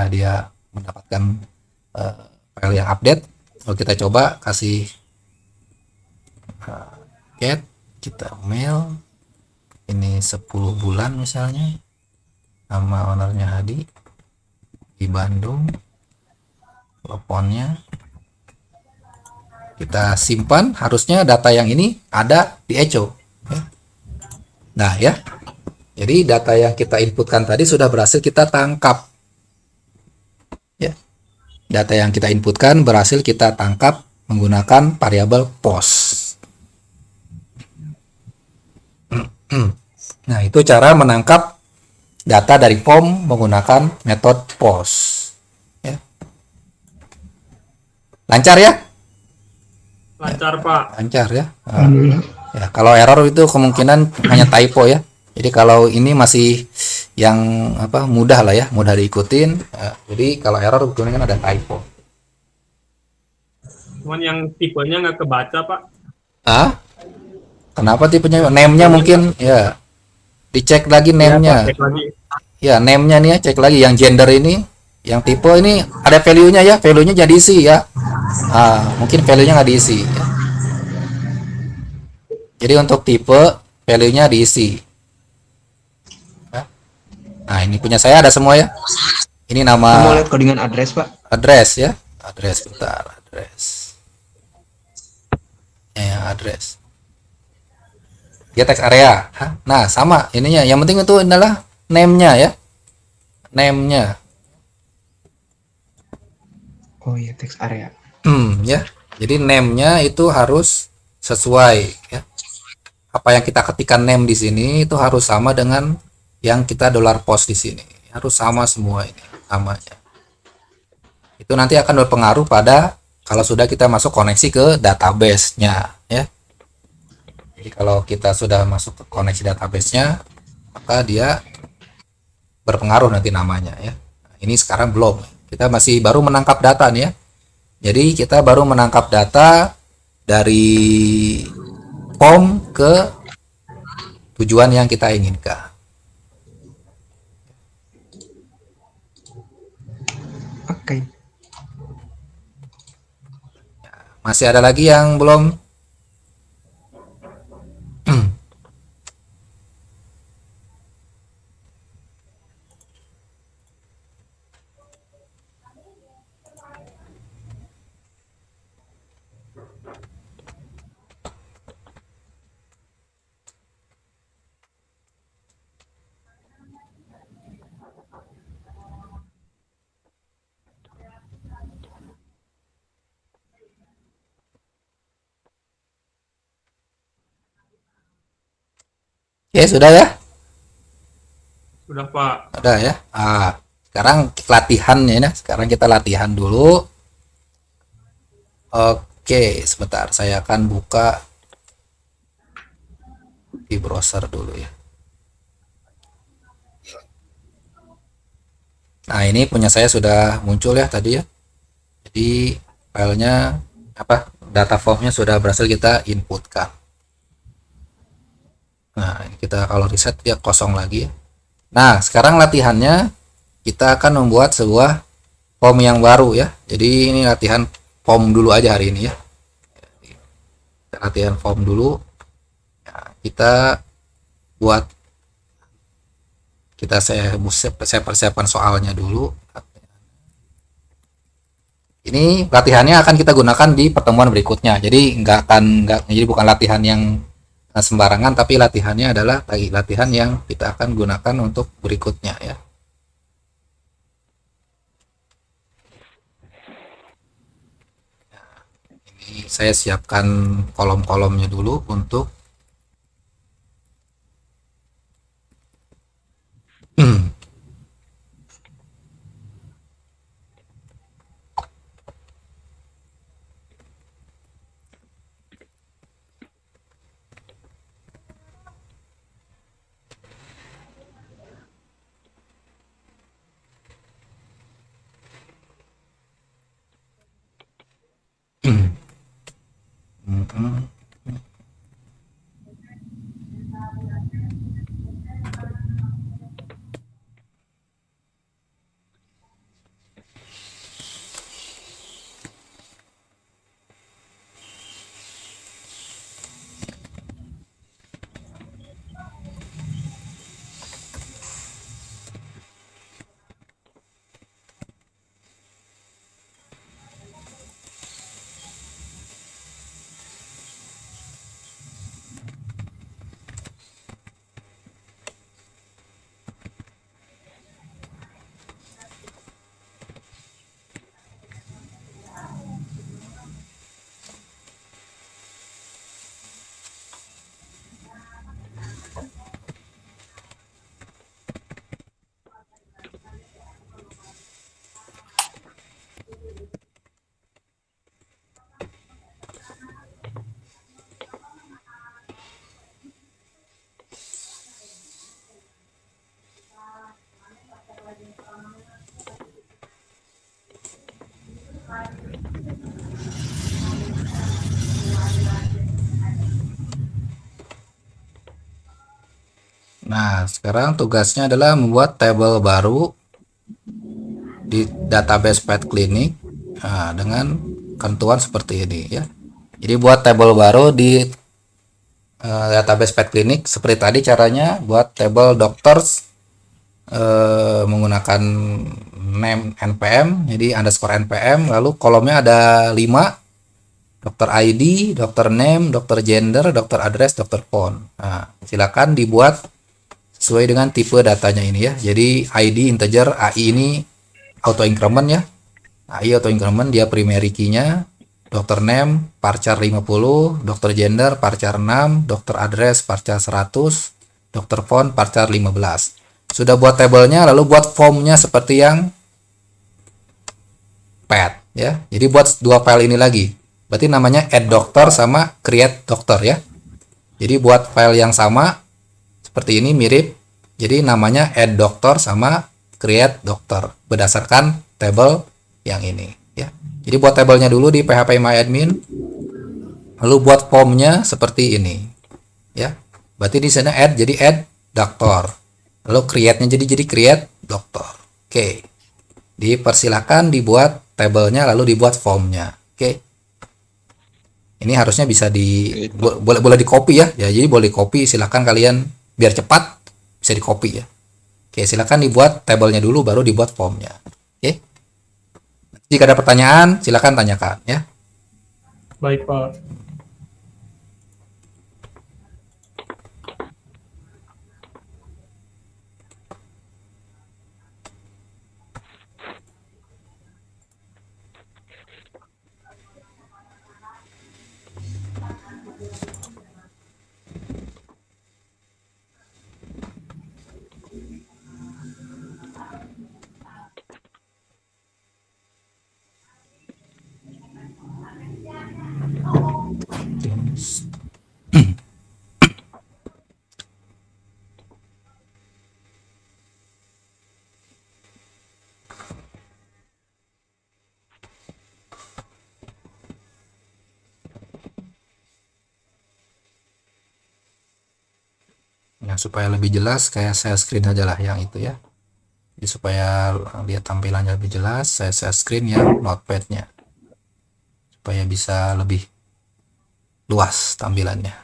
dia mendapatkan file yang update. Lalu kita coba kasih get, kita mail ini 10 bulan misalnya, nama ownernya Hadi di Bandung, teleponnya kita simpan. Harusnya data yang ini ada di Echo, ya. Nah, ya, jadi data yang kita inputkan tadi sudah berhasil kita tangkap, ya. Data yang kita inputkan berhasil kita tangkap menggunakan variabel post. Nah, itu cara menangkap data dari form menggunakan metode post, ya. Lancar, ya? Lancar, Pak. Lancar, ya. Alhamdulillah. Ya, kalau error itu kemungkinan hanya typo, ya. Jadi kalau ini masih yang mudah lah, ya, mudah diikutin. Jadi kalau error kemungkinan ada typo. Cuman yang tipenya nggak kebaca, Pak. Kenapa tipenya? Name-nya mungkin, ya. Dicek lagi name-nya. Ya, Pak, cek lagi. Ya, name-nya nih, ya, cek lagi yang gender ini, yang tipe ini ada value-nya, ya. Value-nya jadi diisi, ya. Mungkin value-nya nggak diisi, ya. Jadi untuk tipe value-nya diisi. Nah, ini punya saya ada semua, ya. Ini Kita mau nama lihat codingan address, Pak. address, ya. Address, bentar, address. Ya, address. Dia text area. Nah, sama ininya. Yang penting itu adalah name-nya, ya. Name-nya. Oh iya, text area. Ya. Jadi name-nya itu harus sesuai, ya. Apa yang kita ketikkan name di sini itu harus sama dengan yang kita $post di sini. Harus sama semua ini namanya. Itu nanti akan berpengaruh pada kalau sudah kita masuk koneksi ke database-nya, ya. Jadi kalau kita sudah masuk ke koneksi database-nya, maka dia berpengaruh nanti namanya, ya. Ini sekarang belum. Kita masih baru menangkap data nih ya. Jadi kita baru menangkap data dari form ke tujuan yang kita inginkan. Oke. Masih ada lagi yang belum? Oke, sudah ya? Sudah Pak. Udah ya. Sekarang latihannya ya. Sekarang kita latihan dulu. Oke, sebentar. Saya akan buka di browser dulu ya. Nah, ini punya saya sudah muncul ya tadi ya. Jadi filenya data formnya sudah berhasil kita inputkan. Nah, ini kita kalau reset dia kosong lagi ya. Nah, sekarang latihannya kita akan membuat sebuah form yang baru ya. Jadi ini latihan form dulu aja hari ini ya. Kita latihan form dulu. Nah, saya persiapkan soalnya dulu. Ini latihannya akan kita gunakan di pertemuan berikutnya. Jadi jadi bukan latihan yang sembarangan, tapi latihannya adalah latihan yang kita akan gunakan untuk berikutnya ya. Ini saya siapkan kolom-kolomnya dulu untuk Nah, sekarang tugasnya adalah membuat tabel baru di database Pet Clinic dengan ketentuan seperti ini ya. Jadi buat tabel baru di database Pet Clinic seperti tadi caranya buat tabel doctors menggunakan name npm, jadi underscore npm, lalu kolomnya ada 5, dokter ID, dokter name, dokter gender, dokter address, dokter phone. Nah, silakan dibuat sesuai dengan tipe datanya ini ya. Jadi ID integer, AI ini auto increment ya. AI auto increment dia primary key-nya, dokter name varchar 50, dokter gender varchar 6, dokter address varchar 100, dokter phone varchar 15. Sudah buat tabelnya, lalu buat formnya seperti yang pet ya. Jadi buat dua file ini lagi. Berarti namanya add doctor sama create doctor ya. Jadi buat file yang sama seperti ini mirip. Jadi namanya add doctor sama create dokter berdasarkan table yang ini ya. Jadi buat tabelnya dulu di PHP MyAdmin, lalu buat formnya seperti ini ya. Berarti di sana add, jadi add dokter, lalu create-nya jadi create dokter. Oke, dipersilakan dibuat tabelnya lalu dibuat formnya. Oke, ini harusnya bisa boleh di copy ya. Jadi boleh di copy, silakan kalian biar cepat bisa di copy ya. Oke, silakan dibuat tabelnya dulu baru dibuat formnya. Oke, jika ada pertanyaan silakan tanyakan ya. Baik, Pak. Nah, supaya lebih jelas kayak saya screen aja lah yang itu ya. Jadi supaya lihat tampilannya lebih jelas, saya screen ya notepadnya supaya bisa lebih luas tampilannya.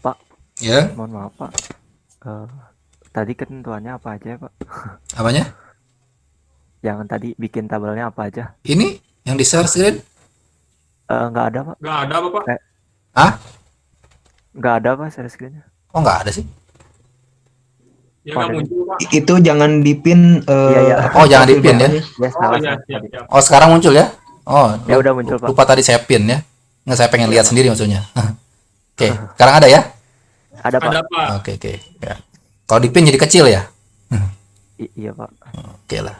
Pak, Ya, mohon maaf Pak. Tadi ketentuannya apa aja Pak? apanya? Yang tadi bikin tabelnya apa aja? Ini yang di share screen? Nggak ada Pak. Nggak ada, Bapak. Hah? Nggak ada Pak share screen-nya. Oh, nggak ada sih. Ya nggak muncul, Pak. Itu jangan dipin. Iya. Oh, jangan dipin ya. Ya Oh, salah iya, saya siap, tadi. siap. Oh, sekarang muncul ya? Oh, Ya udah muncul Pak. lupa tadi saya pin ya. Nggak, saya pengen lihat sendiri maksudnya. Oke, sekarang ada ya? Ada Pak. Ada, Pak. Oke. Ya. Kalau dipin jadi kecil ya? Iya Pak. Oke lah.